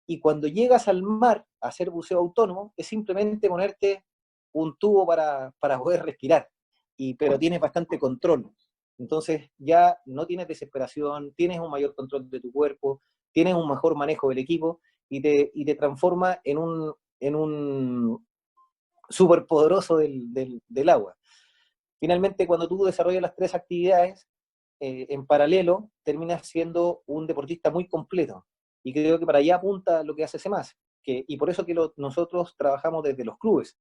Y cuando llegas al mar a hacer buceo autónomo, es simplemente ponerte un tubo para poder respirar, pero tienes bastante control. Entonces ya no tienes desesperación, tienes un mayor control de tu cuerpo, tienes un mejor manejo del equipo y te transforma en un superpoderoso del agua. Finalmente, cuando tú desarrollas las tres actividades en paralelo, terminas siendo un deportista muy completo. Y creo que para allá apunta lo que hace CEMAS. Y por eso que nosotros trabajamos desde los clubes.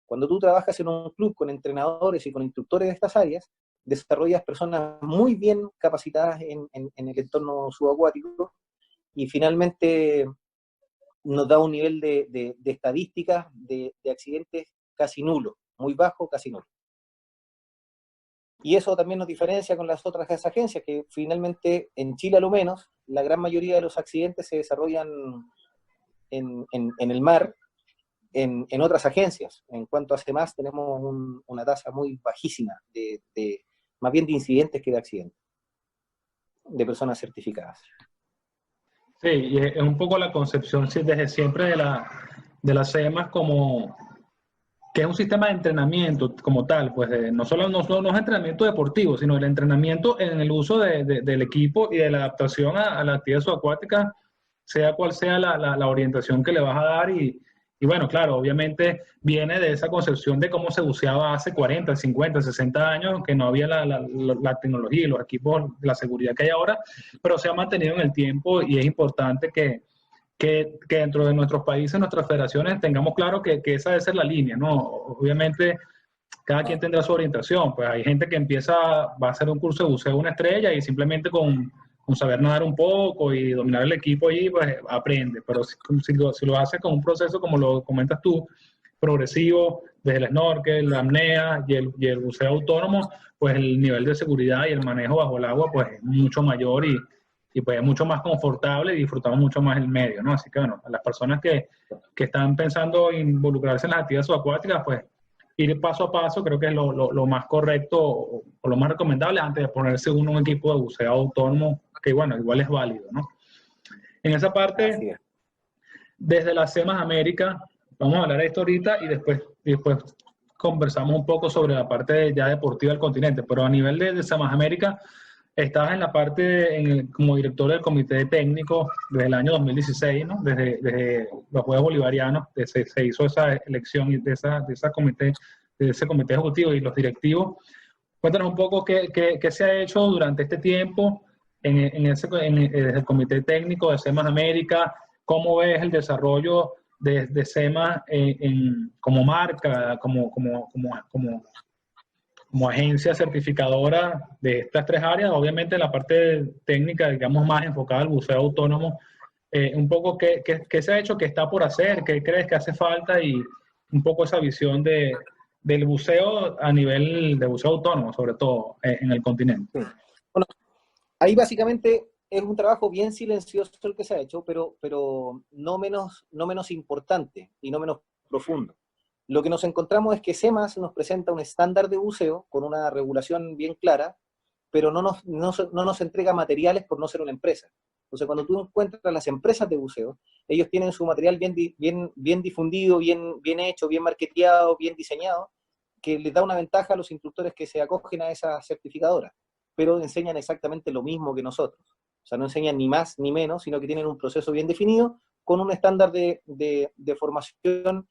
Cuando tú trabajas en un club con entrenadores y con instructores de estas áreas, desarrollas personas muy bien capacitadas en el entorno subacuático y finalmente nos da un nivel de estadísticas de accidentes casi nulo, muy bajo, casi nulo. Y eso también nos diferencia con las otras agencias, que finalmente en Chile a lo menos, la gran mayoría de los accidentes se desarrollan en el mar, en otras agencias. En cuanto a CEMAS, tenemos una tasa muy bajísima, más bien de incidentes que de accidentes, de personas certificadas.
Sí, y es un poco la concepción sí, desde siempre de la CEMAS como que es un sistema de entrenamiento como tal, pues no solo no es entrenamiento deportivo, sino el entrenamiento en el uso del equipo y de la adaptación a la actividad subacuática, sea cual sea la orientación que le vas a dar. Y bueno, claro, obviamente viene de esa concepción de cómo se buceaba hace 40, 50, 60 años, que no había la tecnología y los equipos, la seguridad que hay ahora, pero se ha mantenido en el tiempo y es importante que dentro de nuestros países, nuestras federaciones, tengamos claro que esa debe ser la línea, ¿no? Obviamente, cada quien tendrá su orientación. Pues hay gente que va a hacer un curso de buceo una estrella y simplemente con saber nadar un poco y dominar el equipo ahí, pues aprende. Pero si lo hace con un proceso, como lo comentas tú, progresivo, desde el snorkel, la apnea y el buceo autónomo, pues el nivel de seguridad y el manejo bajo el agua, pues es mucho mayor y pues es mucho más confortable y disfrutamos mucho más el medio, ¿no? Así que bueno, a las personas que están pensando en involucrarse en las actividades subacuáticas, pues ir paso a paso creo que es lo más correcto o lo más recomendable antes de ponerse uno un equipo de buceo autónomo, que bueno, igual es válido, ¿no? En esa parte, desde la CEMAS América, vamos a hablar de esto ahorita y después conversamos un poco sobre la parte ya deportiva del continente, pero a nivel de CEMAS América, estabas en la parte como director del comité técnico desde el año 2016, ¿no? Desde los Juegos Bolivarianos, se hizo esa elección de ese comité ejecutivo y los directivos. Cuéntanos un poco qué se ha hecho durante este tiempo desde el comité técnico de CEMAS América, cómo ves el desarrollo de CEMAS como marca, como agencia certificadora de estas tres áreas, obviamente la parte técnica, digamos, más enfocada al buceo autónomo, un poco qué se ha hecho, qué está por hacer, qué crees que hace falta y un poco esa visión del buceo a nivel de buceo autónomo, sobre todo en el continente.
Sí. Bueno, ahí básicamente es un trabajo bien silencioso el que se ha hecho, pero no menos importante y no menos profundo. Lo que nos encontramos es que CEMAS nos presenta un estándar de buceo con una regulación bien clara, pero no nos entrega materiales por no ser una empresa. Entonces, cuando tú encuentras las empresas de buceo, ellos tienen su material bien difundido, bien hecho, bien marketeado, bien diseñado, que les da una ventaja a los instructores que se acogen a esa certificadora, pero enseñan exactamente lo mismo que nosotros. O sea, no enseñan ni más ni menos, sino que tienen un proceso bien definido con un estándar de formación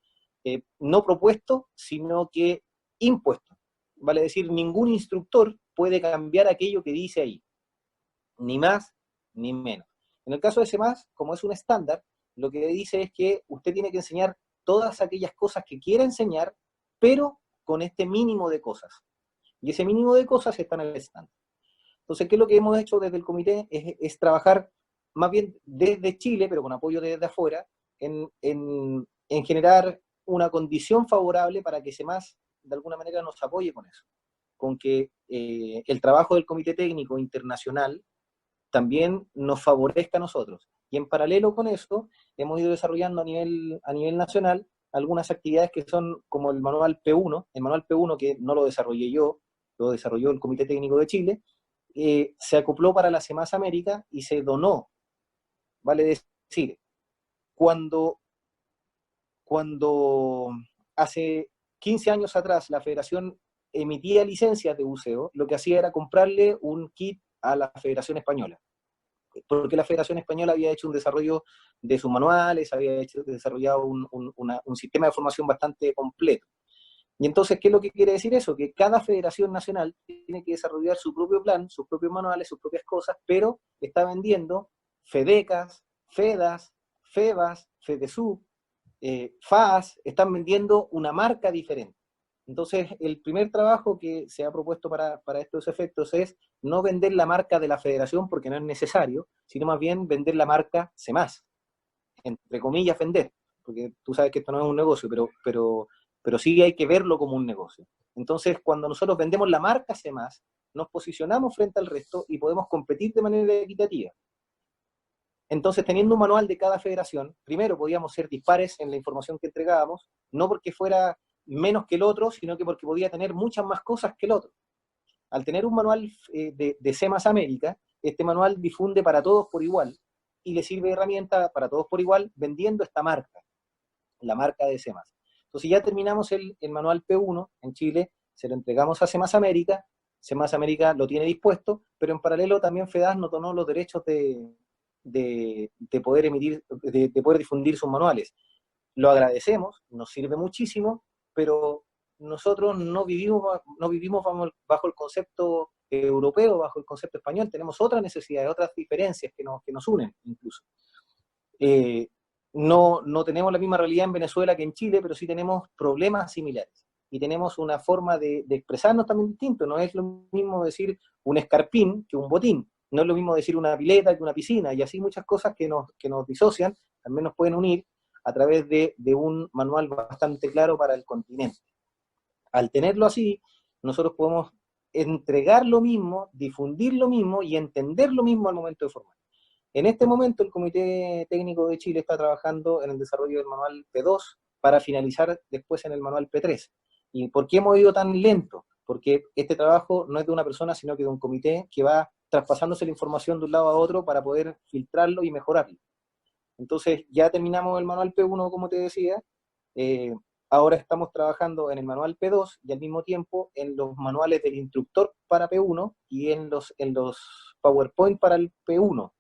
no propuesto, sino que impuesto. vale decir, ningún instructor puede cambiar aquello que dice ahí, ni más ni menos. En el caso de C++, como es un estándar, lo que dice es que usted tiene que enseñar todas aquellas cosas que quiera enseñar, pero con este mínimo de cosas. Y ese mínimo de cosas está en el estándar. Entonces, ¿qué es lo que hemos hecho desde el comité? Es trabajar más bien desde Chile, pero con apoyo desde afuera, en generar una condición favorable para que C++ de alguna manera nos apoye con eso, con que el trabajo del comité técnico internacional también nos favorezca a nosotros. Y en paralelo con eso, hemos ido desarrollando a nivel nacional algunas actividades que son como el manual P1 que no lo desarrollé yo, lo desarrolló el Comité Técnico de Chile, se acopló para la CEMAS América y se donó. Vale decir, cuando hace 15 años atrás la Federación emitía licencias de buceo, lo que hacía era comprarle un kit a la Federación Española, porque la Federación Española había hecho un desarrollo de sus manuales, había desarrollado un sistema de formación bastante completo. Y entonces, ¿qué es lo que quiere decir eso? Que cada federación nacional tiene que desarrollar su propio plan, sus propios manuales, sus propias cosas, pero está vendiendo FEDECAS, FEDAS, FEBAS, FEDESUB, FAS, están vendiendo una marca diferente. Entonces, el primer trabajo que se ha propuesto para estos efectos es no vender la marca de la federación porque no es necesario, sino más bien vender la marca C++, entre comillas vender, porque tú sabes que esto no es un negocio, pero sí hay que verlo como un negocio. Entonces, cuando nosotros vendemos la marca C++, nos posicionamos frente al resto y podemos competir de manera equitativa. Entonces, teniendo un manual de cada federación, primero podíamos ser dispares en la información que entregábamos, no porque fuera menos que el otro, sino que porque podía tener muchas más cosas que el otro. Al tener un manual de C+ América, este manual difunde para todos por igual y le sirve de herramienta para todos por igual vendiendo esta marca, la marca de C++. Entonces ya terminamos el manual P1 en Chile, se lo entregamos a C+ América, C+ América lo tiene dispuesto, pero en paralelo también FEDAS nos donó los derechos de poder emitir, de poder difundir sus manuales. Lo agradecemos, nos sirve muchísimo, pero nosotros no vivimos bajo el concepto europeo, bajo el concepto español, tenemos otras necesidades, otras diferencias que nos unen incluso. No tenemos la misma realidad en Venezuela que en Chile, pero sí tenemos problemas similares. Y tenemos una forma de expresarnos también distinto. No es lo mismo decir un escarpín que un botín. No es lo mismo decir una pileta que una piscina. Y así muchas cosas que nos disocian, también nos pueden unir a través de un manual bastante claro para el continente. Al tenerlo así, nosotros podemos entregar lo mismo, difundir lo mismo y entender lo mismo al momento de formar. En este momento el Comité Técnico de Chile está trabajando en el desarrollo del manual P2 para finalizar después en el manual P3. ¿Y por qué hemos ido tan lento? Porque este trabajo no es de una persona, sino que de un comité que va traspasándose la información de un lado a otro para poder filtrarlo y mejorarlo. Entonces ya terminamos el manual P1, como te decía, ahora estamos trabajando en el manual P2 y al mismo tiempo en los manuales del instructor para P1 y en los PowerPoint para el P1.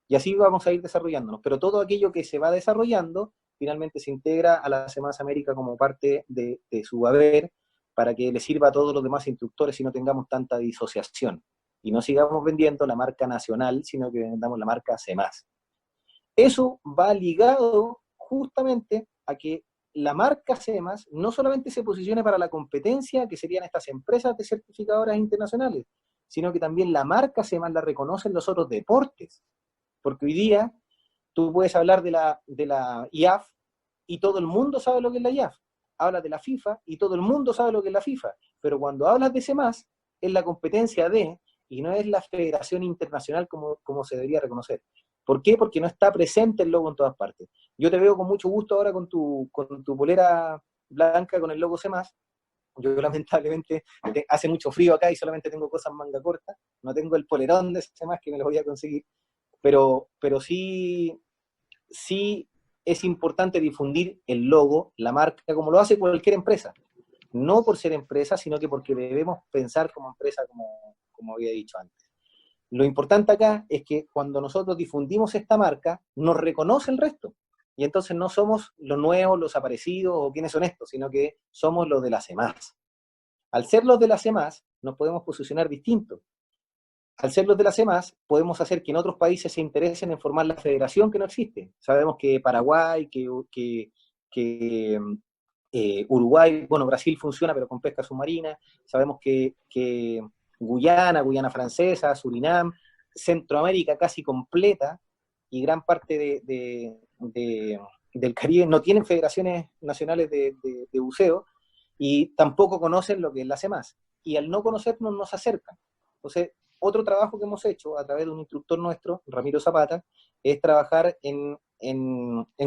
Y así vamos a ir desarrollándonos. Pero todo aquello que se va desarrollando finalmente se integra a la C+ América como parte de su haber para que le sirva a todos los demás instructores y no tengamos tanta disociación. Y no sigamos vendiendo la marca nacional, sino que vendamos la marca C+. Eso va ligado justamente a que la marca C++ no solamente se posicione para la competencia, que serían estas empresas de certificadoras internacionales, sino que también la marca C++ la reconocen los otros deportes. Porque hoy día tú puedes hablar de la IAF y todo el mundo sabe lo que es la IAF. Hablas de la FIFA y todo el mundo sabe lo que es la FIFA. Pero cuando hablas de C++, es la competencia de, y no es la federación internacional como se debería reconocer. ¿Por qué? Porque no está presente el logo en todas partes. Yo te veo con mucho gusto ahora con tu polera blanca con el logo C++. Yo lamentablemente hace mucho frío acá y solamente tengo cosas manga corta. No tengo el polerón de C++ que me lo voy a conseguir. Pero sí es importante difundir el logo, la marca, como lo hace cualquier empresa. No por ser empresa, sino que porque debemos pensar como empresa, como había dicho antes. Lo importante acá es que cuando nosotros difundimos esta marca, nos reconoce el resto. Y entonces no somos los nuevos, los aparecidos o quiénes son estos, sino que somos los de la CEMAS. Al ser los de la CEMAS, nos podemos posicionar distintos. Al ser los de la CEMAS, podemos hacer que en otros países se interesen en formar la federación que no existe. Sabemos que Paraguay, que Uruguay, bueno, Brasil funciona, pero con pesca submarina. Sabemos que Guyana, Guyana Francesa, Surinam, Centroamérica casi completa y gran parte del Caribe no tienen federaciones nacionales de buceo y tampoco conocen lo que es la CEMAS. Y al no conocernos nos acercan. Entonces, otro trabajo que hemos hecho a través de un instructor nuestro, Ramiro Zapata, es trabajar en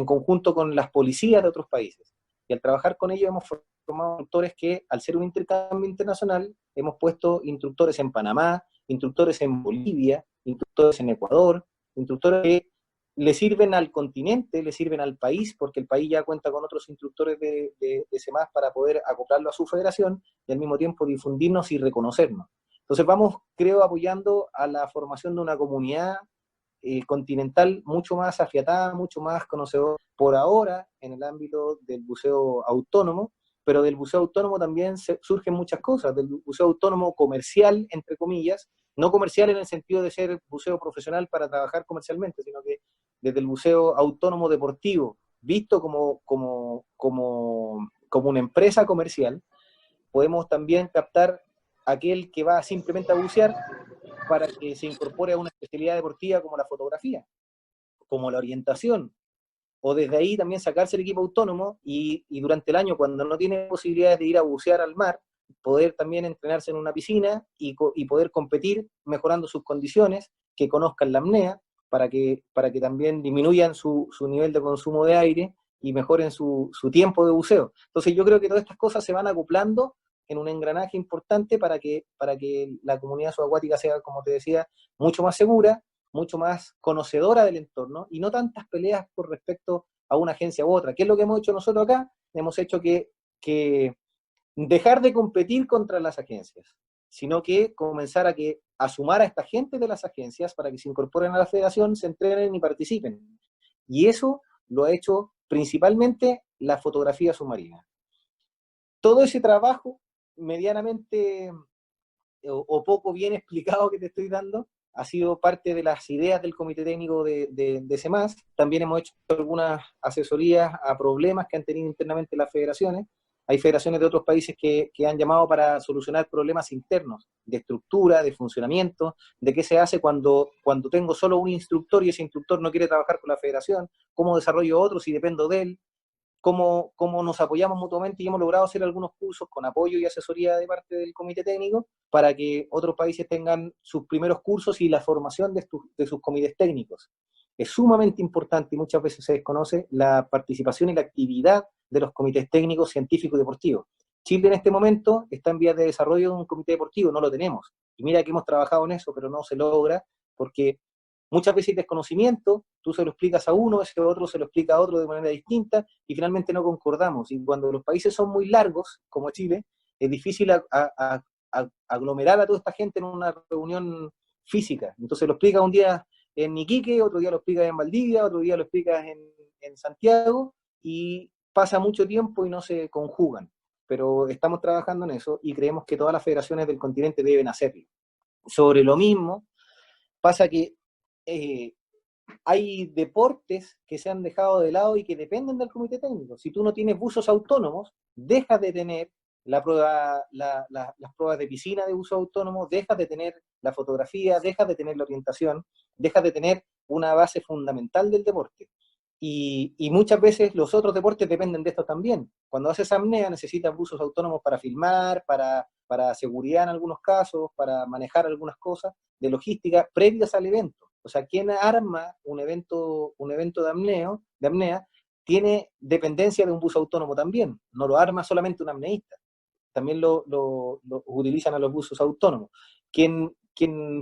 conjunto con las policías de otros países. Y al trabajar con ellos hemos formado instructores que, al ser un intercambio internacional, hemos puesto instructores en Panamá, instructores en Bolivia, instructores en Ecuador, instructores que le sirven al continente, le sirven al país, porque el país ya cuenta con otros instructores de CEMAS para poder acoplarlo a su federación y al mismo tiempo difundirnos y reconocernos. Entonces vamos, creo, apoyando a la formación de una comunidad continental mucho más afiatada, mucho más conocedora por ahora en el ámbito del buceo autónomo, pero del buceo autónomo también surgen muchas cosas, del buceo autónomo comercial, entre comillas, no comercial en el sentido de ser buceo profesional para trabajar comercialmente, sino que desde el buceo autónomo deportivo, visto como una empresa comercial, podemos también captar aquel que va simplemente a bucear para que se incorpore a una especialidad deportiva como la fotografía, como la orientación, o desde ahí también sacarse el equipo autónomo y durante el año, cuando no tiene posibilidades de ir a bucear al mar, poder también entrenarse en una piscina y poder competir mejorando sus condiciones, que conozcan la apnea, para que también disminuyan su nivel de consumo de aire y mejoren su tiempo de buceo. Entonces yo creo que todas estas cosas se van acoplando en un engranaje importante para que la comunidad subacuática sea, como te decía, mucho más segura, mucho más conocedora del entorno y no tantas peleas con respecto a una agencia u otra. ¿Qué es lo que hemos hecho nosotros acá? Hemos hecho que dejar de competir contra las agencias, sino que comenzar a sumar a esta gente de las agencias para que se incorporen a la federación, se entrenen y participen. Y eso lo ha hecho principalmente la fotografía submarina. Todo ese trabajo medianamente o poco bien explicado que te estoy dando ha sido parte de las ideas del comité técnico de CEMAS. También hemos hecho algunas asesorías a problemas que han tenido internamente las federaciones. Hay federaciones de otros países que han llamado para solucionar problemas internos, de estructura, de funcionamiento, de qué se hace cuando tengo solo un instructor y ese instructor no quiere trabajar con la federación, cómo desarrollo otro si dependo de él, cómo nos apoyamos mutuamente y hemos logrado hacer algunos cursos con apoyo y asesoría de parte del comité técnico para que otros países tengan sus primeros cursos y la formación de sus comités técnicos. Es sumamente importante y muchas veces se desconoce la participación y la actividad de los comités técnicos científicos y deportivos. Chile en este momento está en vías de desarrollo de un comité deportivo, no lo tenemos. Y mira que hemos trabajado en eso, pero no se logra porque muchas veces hay desconocimiento, tú se lo explicas a uno, ese otro se lo explica a otro de manera distinta y finalmente no concordamos. Y cuando los países son muy largos, como Chile, es difícil aglomerar a toda esta gente en una reunión física. Entonces lo explicas un día en Iquique, otro día lo explicas en Valdivia, otro día lo explicas en Santiago y pasa mucho tiempo y no se conjugan. Pero estamos trabajando en eso y creemos que todas las federaciones del continente deben hacerlo. Sobre lo mismo, pasa que hay deportes que se han dejado de lado y que dependen del comité técnico. Si tú no tienes buzos autónomos, dejas de tener las pruebas de piscina de uso autónomo, dejas de tener la fotografía, dejas de tener la orientación, dejas de tener una base fundamental del deporte. Y muchas veces los otros deportes dependen de esto también. Cuando haces apnea necesitas buzos autónomos para filmar, para seguridad en algunos casos, para manejar algunas cosas de logística previas al evento. O sea, quien arma un evento de apnea tiene dependencia de un buzo autónomo también. No lo arma solamente un apneísta. También lo utilizan a los buzos autónomos. Quien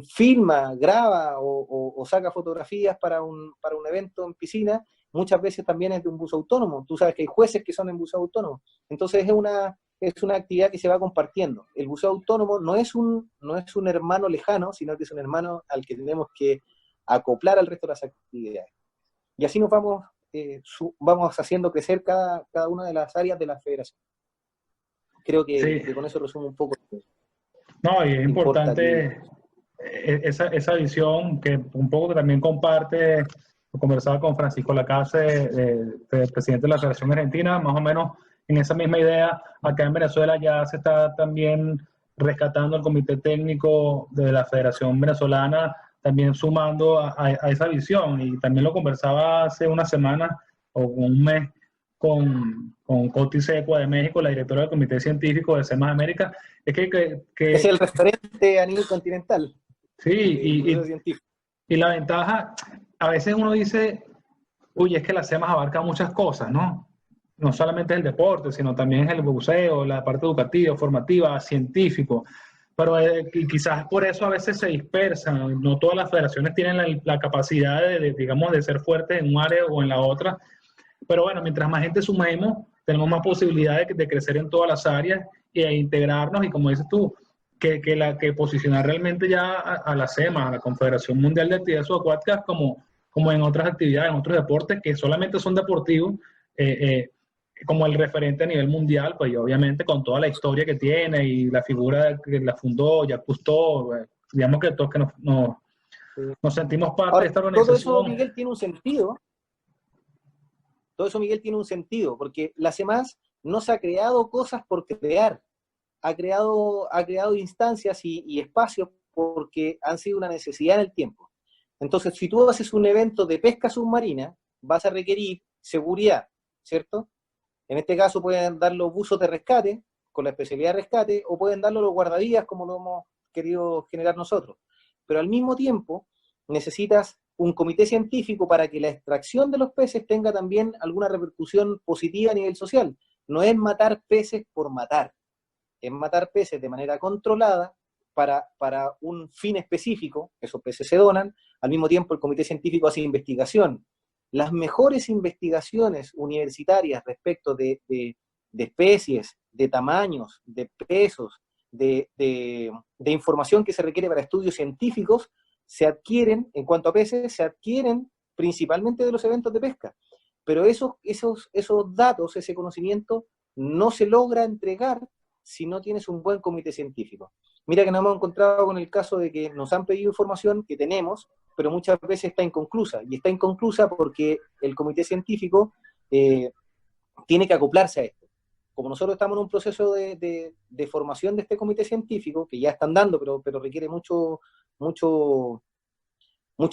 filma, graba o saca fotografías para un evento en piscina, muchas veces también es de un buzo autónomo. Tú sabes que hay jueces que son en buzo autónomo. Entonces es una actividad que se va compartiendo. El buceo autónomo no es un hermano lejano, sino que es un hermano al que tenemos que acoplar al resto de las actividades. Y así nos vamos haciendo crecer cada una de las áreas de la federación. Creo
Sí,
que con eso resumo un poco lo que
no, y es
importa aquí.
importante esa visión que un poco que también comparte, conversaba con Francisco Lacase, presidente de la Federación Argentina, más o menos en esa misma idea. Acá en Venezuela ya se está también rescatando el comité técnico de la Federación Venezolana, también sumando a esa visión, y también lo conversaba hace una semana o un mes con Coti Secua de México, la directora del Comité Científico de SEMAS América. Es
Es el referente a nivel continental
sí,
del proceso científico.
y la ventaja, a veces uno dice, uy, es que la SEMAS abarca muchas cosas, ¿no? No solamente el deporte, sino también el buceo, la parte educativa, formativa, científico. Pero quizás por eso a veces se dispersan. No todas las federaciones tienen la capacidad digamos, de ser fuertes en un área o en la otra. Pero bueno, mientras más gente sumemos, tenemos más posibilidades de crecer en todas las áreas y de integrarnos. Y como dices tú, que posicionar realmente ya a la SEMA, a la Confederación Mundial de Actividades Subacuáticas, como en otras actividades, en otros deportes que solamente son deportivos, eh, como el referente a nivel mundial, pues y obviamente con toda la historia que tiene y la figura que la fundó, Jacques Cousteau, digamos que todos que nos sentimos parte de
Ahora,
esta
todo eso,
organización.
Miguel, tiene un sentido. Todo eso, Miguel, tiene un sentido, porque la CEMAS no se ha creado cosas por crear, ha creado instancias y espacios porque han sido una necesidad en el tiempo. Entonces, si tú haces un evento de pesca submarina, vas a requerir seguridad, ¿cierto? En este caso pueden dar los buzos de rescate, con la especialidad de rescate, o pueden darlo los guardavidas, como lo hemos querido generar nosotros. Pero al mismo tiempo, necesitas un comité científico para que la extracción de los peces tenga también alguna repercusión positiva a nivel social. No es matar peces por matar, es matar peces de manera controlada para un fin específico. Esos peces se donan, al mismo tiempo el comité científico hace investigación. Las mejores investigaciones universitarias respecto de especies, de tamaños, de pesos, de información que se requiere para estudios científicos, se adquieren, en cuanto a peces, se adquieren principalmente de los eventos de pesca. Pero esos datos, ese conocimiento, no se logra entregar si no tienes un buen comité científico. Mira que nos hemos encontrado con el caso de que nos han pedido información que tenemos, pero muchas veces está inconclusa, y está inconclusa porque el comité científico tiene que acoplarse a esto. Como nosotros estamos en un proceso de formación de este comité científico, que ya están dando, pero requiere mucho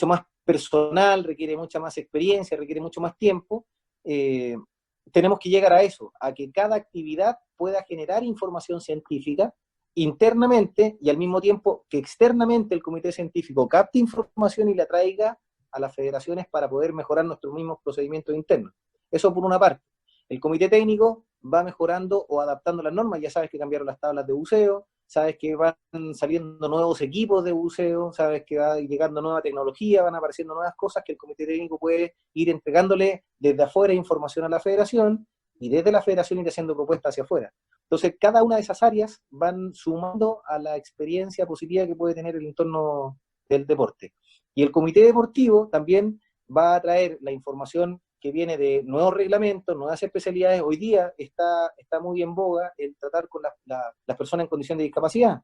más personal, requiere mucha más experiencia, requiere mucho más tiempo, tenemos que llegar a eso, a que cada actividad pueda generar información científica internamente y al mismo tiempo que externamente el comité científico capte información y la traiga a las federaciones para poder mejorar nuestros mismos procedimientos internos. Eso por una parte. El comité técnico va mejorando o adaptando las normas. Ya sabes que cambiaron las tablas de buceo, sabes que van saliendo nuevos equipos de buceo, sabes que va llegando nueva tecnología, van apareciendo nuevas cosas que el comité técnico puede ir entregándole desde afuera información a la federación y desde la federación ir haciendo propuestas hacia afuera. Entonces, cada una de esas áreas van sumando a la experiencia positiva que puede tener el entorno del deporte. Y el comité deportivo también va a traer la información que viene de nuevos reglamentos, nuevas especialidades. Hoy día está muy en boga el tratar con las personas en condición de discapacidad.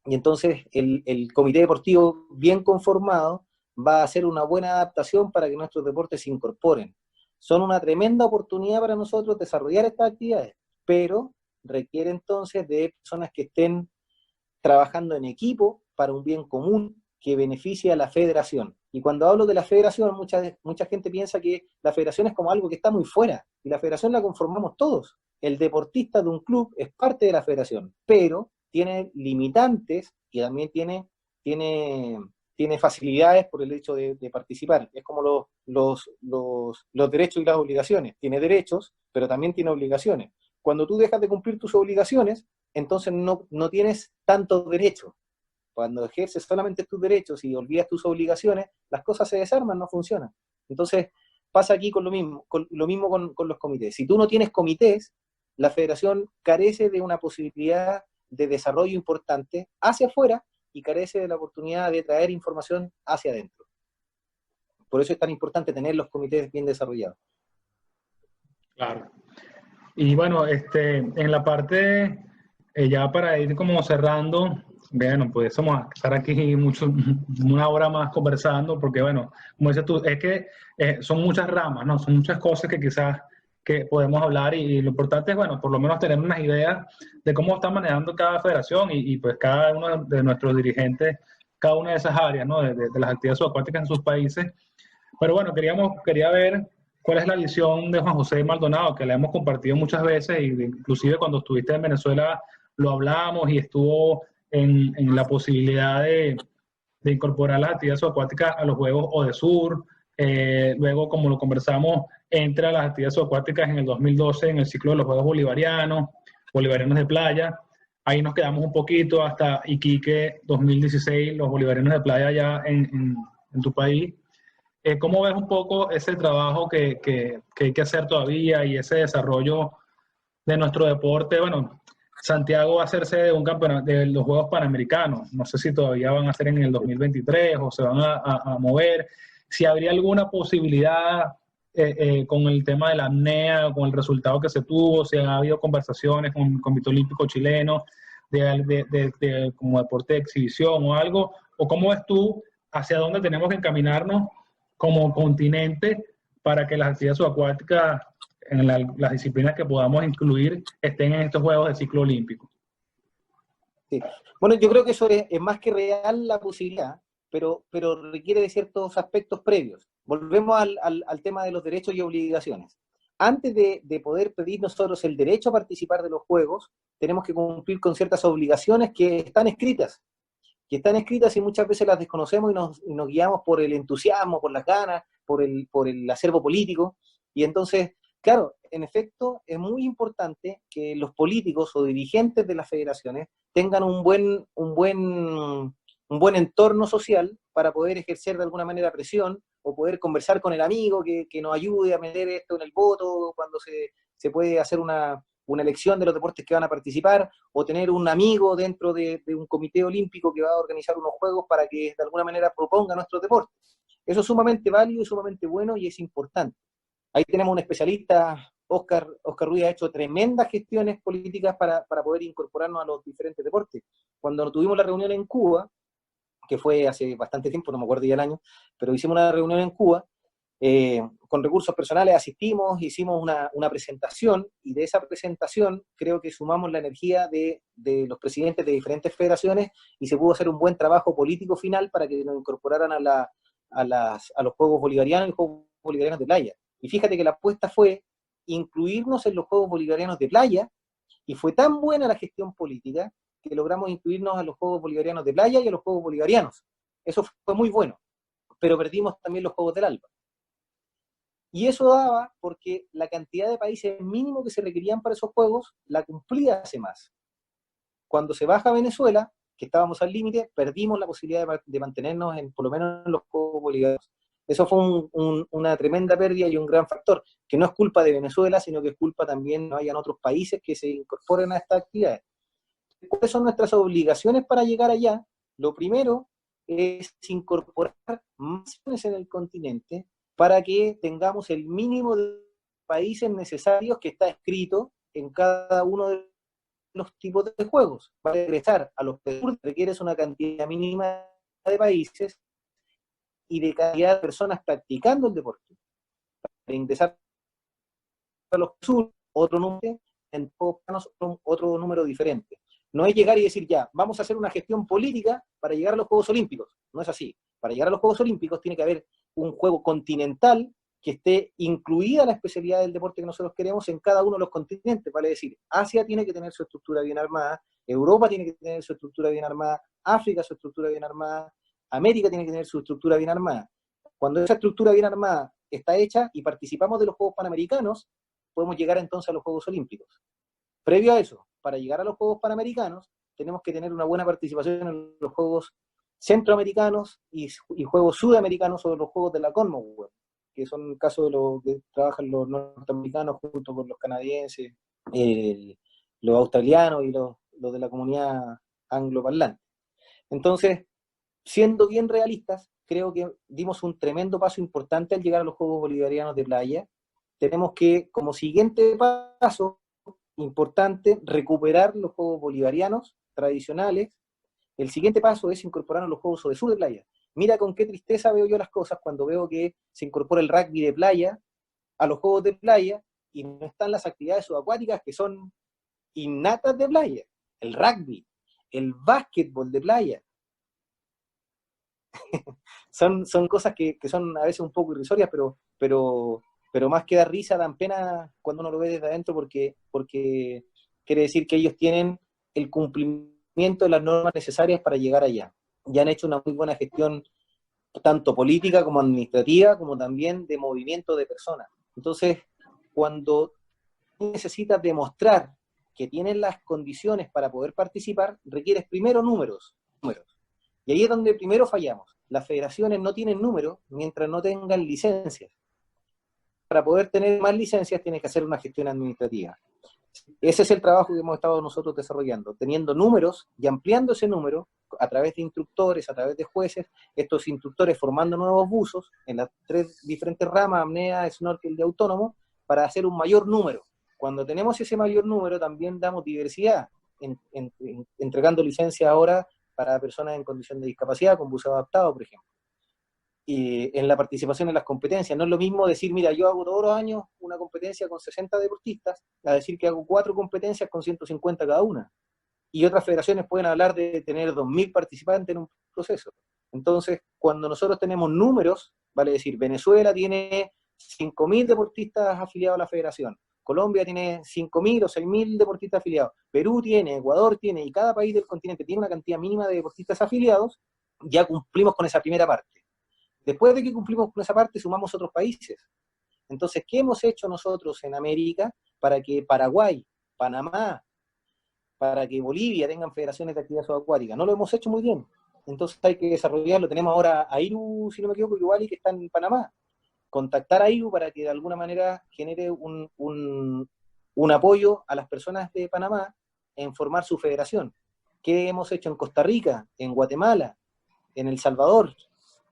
Y entonces el comité deportivo bien conformado va a hacer una buena adaptación para que nuestros deportes se incorporen. Son una tremenda oportunidad para nosotros desarrollar estas actividades, pero requiere entonces de personas que estén trabajando en equipo para un bien común que beneficie a la federación. Y cuando hablo de la federación, mucha gente piensa que la federación es como algo que está muy fuera, y la federación la conformamos todos. El deportista de un club es parte de la federación, pero tiene limitantes y también tiene facilidades por el hecho de participar. Es como los derechos y las obligaciones. Tiene derechos, pero también tiene obligaciones. Cuando tú dejas de cumplir tus obligaciones, entonces no tienes tantos derechos. Cuando ejerces solamente tus derechos y olvidas tus obligaciones, las cosas se desarman, no funcionan. Entonces, pasa aquí con lo mismo con los comités. Si tú no tienes comités, la federación carece de una posibilidad de desarrollo importante hacia afuera y carece de la oportunidad de traer información hacia adentro. Por eso es tan importante tener los comités bien desarrollados.
Claro. Y bueno, en la parte Ya para ir como cerrando, bueno, pues vamos a estar aquí mucho, una hora más conversando, porque bueno, como dices tú, es que son muchas ramas, ¿no? Son muchas cosas que quizás que podemos hablar y lo importante es, bueno, por lo menos tener unas ideas de cómo está manejando cada federación y pues cada uno de nuestros dirigentes, cada una de esas áreas, ¿no? De las actividades subacuáticas en sus países. Pero bueno, quería ver cuál es la visión de Juan José Maldonado, que la hemos compartido muchas veces, y inclusive cuando estuviste en Venezuela lo hablamos y estuvo en la posibilidad de incorporar las actividades subacuáticas a los Juegos ODESUR. Luego, como lo conversamos, entra las actividades subacuáticas en el 2012 en el ciclo de los Juegos Bolivarianos de playa. Ahí nos quedamos un poquito hasta Iquique 2016, los Bolivarianos de playa allá en tu país. ¿Cómo ves un poco ese trabajo que hay que hacer todavía y ese desarrollo de nuestro deporte? Bueno, Santiago va a hacerse de un campeonato de los Juegos Panamericanos. No sé si todavía van a ser en el 2023 o se van a mover. Si habría alguna posibilidad con el tema de la apnea, con el resultado que se tuvo, si ha habido conversaciones con el Comité Olímpico Chileno como deporte de exhibición o algo, o cómo ves tú hacia dónde tenemos que encaminarnos como continente para que las actividades subacuáticas en las disciplinas que podamos incluir estén en estos Juegos de Ciclo Olímpico.
Sí. Bueno, yo creo que eso es más que real la posibilidad, pero requiere de ciertos aspectos previos. Volvemos al tema de los derechos y obligaciones. Antes de poder pedir nosotros el derecho a participar de los Juegos, tenemos que cumplir con ciertas obligaciones que están escritas y muchas veces las desconocemos y nos guiamos por el entusiasmo, por las ganas, por el acervo político, y entonces, claro, en efecto, es muy importante que los políticos o dirigentes de las federaciones tengan un buen entorno social para poder ejercer de alguna manera presión o poder conversar con el amigo que nos ayude a meter esto en el voto cuando se puede hacer una elección de los deportes que van a participar, o tener un amigo dentro de un comité olímpico que va a organizar unos juegos para que de alguna manera proponga nuestros deportes. Eso es sumamente válido y sumamente bueno y es importante. Ahí tenemos un especialista, Oscar Ruiz, ha hecho tremendas gestiones políticas para poder incorporarnos a los diferentes deportes. Cuando tuvimos la reunión en Cuba, que fue hace bastante tiempo, no me acuerdo ya el año, pero hicimos una reunión en Cuba, con recursos personales asistimos, hicimos una presentación, y de esa presentación creo que sumamos la energía de los presidentes de diferentes federaciones y se pudo hacer un buen trabajo político final para que nos incorporaran a los Juegos Bolivarianos y Juegos Bolivarianos de playa. Y fíjate que la apuesta fue incluirnos en los Juegos Bolivarianos de playa, y fue tan buena la gestión política que logramos incluirnos a los Juegos Bolivarianos de playa y a los Juegos Bolivarianos. Eso fue muy bueno, pero perdimos también los Juegos del ALBA. Y eso daba porque la cantidad de países mínimo que se requerían para esos juegos la cumplía hace más. Cuando se baja Venezuela, que estábamos al límite, perdimos la posibilidad de mantenernos por lo menos en los Juegos Bolivarianos. Eso fue una tremenda pérdida y un gran factor, que no es culpa de Venezuela, sino que es culpa también no hayan otros países que se incorporen a estas actividades. ¿Cuáles son nuestras obligaciones para llegar allá? Lo primero es incorporar más en el continente para que tengamos el mínimo de países necesarios que está escrito en cada uno de los tipos de juegos. Para ingresar a los que requieres una cantidad mínima de países y de cantidad de personas practicando el deporte. Para ingresar a los sur, otro número, en otro número diferente. No es llegar y decir, ya, vamos a hacer una gestión política para llegar a los Juegos Olímpicos. No es así. Para llegar a los Juegos Olímpicos tiene que haber un juego continental que esté incluida la especialidad del deporte que nosotros queremos en cada uno de los continentes. Vale decir, Asia tiene que tener su estructura bien armada, Europa tiene que tener su estructura bien armada, África su estructura bien armada, América tiene que tener su estructura bien armada. Cuando esa estructura bien armada está hecha y participamos de los Juegos Panamericanos, podemos llegar entonces a los Juegos Olímpicos. Previo a eso, para llegar a los Juegos Panamericanos, tenemos que tener una buena participación en los Juegos Centroamericanos y Juegos Sudamericanos, o los Juegos de la Commonwealth, que son el caso de los que trabajan los norteamericanos junto con los canadienses, los australianos y los de la comunidad angloparlante. Entonces, siendo bien realistas, creo que dimos un tremendo paso importante al llegar a los Juegos Bolivarianos de playa. Tenemos que, como siguiente paso, importante recuperar los juegos bolivarianos tradicionales. El siguiente paso es incorporar los juegos de sur de playa. Mira con qué tristeza veo yo las cosas cuando veo que se incorpora el rugby de playa a los juegos de playa y no están las actividades subacuáticas que son innatas de playa. El rugby, el básquetbol de playa. son cosas que son a veces un poco irrisorias, pero más que dar risa, dan pena cuando uno lo ve desde adentro porque quiere decir que ellos tienen el cumplimiento de las normas necesarias para llegar allá. Ya han hecho una muy buena gestión, tanto política como administrativa, como también de movimiento de personas. Entonces, cuando tú necesitas demostrar que tienes las condiciones para poder participar, requieres primero números. Y ahí es donde primero fallamos. Las federaciones no tienen números mientras no tengan licencias. Para poder tener más licencias tienes que hacer una gestión administrativa. Ese es el trabajo que hemos estado nosotros desarrollando, teniendo números y ampliando ese número a través de instructores, a través de jueces, estos instructores formando nuevos buzos en las 3 diferentes ramas, apnea, snorkel y autónomo, para hacer un mayor número. Cuando tenemos ese mayor número también damos diversidad, entregando licencias ahora para personas en condición de discapacidad, con buceo adaptado, por ejemplo. Y en la participación en las competencias. No es lo mismo decir, mira, yo hago todos los años una competencia con 60 deportistas, a decir que hago 4 competencias con 150 cada una. Y otras federaciones pueden hablar de tener 2.000 participantes en un proceso. Entonces, cuando nosotros tenemos números, vale decir, Venezuela tiene 5.000 deportistas afiliados a la federación, Colombia tiene 5.000 o 6.000 deportistas afiliados, Perú tiene, Ecuador tiene, y cada país del continente tiene una cantidad mínima de deportistas afiliados, ya cumplimos con esa primera parte. Después de que cumplimos con esa parte, sumamos otros países. Entonces, ¿qué hemos hecho nosotros en América para que Paraguay, Panamá, para que Bolivia tengan federaciones de actividad subacuática? No lo hemos hecho muy bien. Entonces hay que desarrollarlo. Tenemos ahora a IRU, si no me equivoco, Iguali, que está en Panamá. Contactar a IRU para que de alguna manera genere un apoyo a las personas de Panamá en formar su federación. ¿Qué hemos hecho en Costa Rica, en Guatemala, en El Salvador,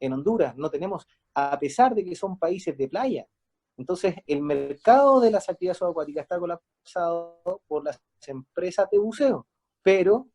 en Honduras? No tenemos, a pesar de que son países de playa. Entonces, el mercado de las actividades subacuáticas está colapsado por las empresas de buceo, pero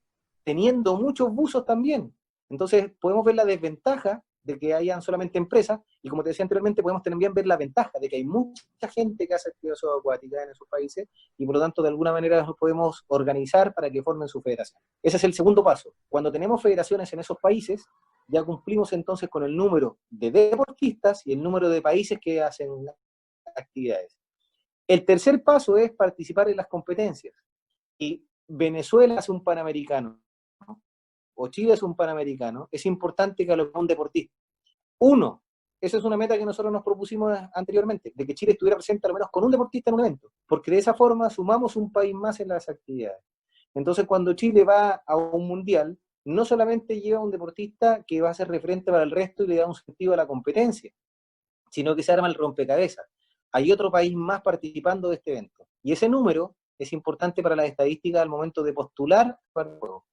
teniendo muchos buzos también. Entonces, podemos ver la desventaja de que hayan solamente empresas, y como te decía anteriormente, podemos también ver la ventaja de que hay mucha gente que hace actividad subacuática en esos países, y por lo tanto, de alguna manera nos podemos organizar para que formen su federación. Ese es el segundo paso. Cuando tenemos federaciones en esos países, ya cumplimos entonces con el número de deportistas y el número de países que hacen actividades. El tercer paso es participar en las competencias. Y Venezuela es un panamericano, ¿no? O Chile es un panamericano, es importante que lo un deportista. Uno, esa es una meta que nosotros nos propusimos anteriormente, de que Chile estuviera presente al menos con un deportista en un evento, porque de esa forma sumamos un país más en las actividades. Entonces, cuando Chile va a un mundial, no solamente lleva un deportista que va a ser referente para el resto y le da un sentido a la competencia, sino que se arma el rompecabezas. Hay otro país más participando de este evento. Y ese número es importante para las estadísticas al momento de postular para el juego.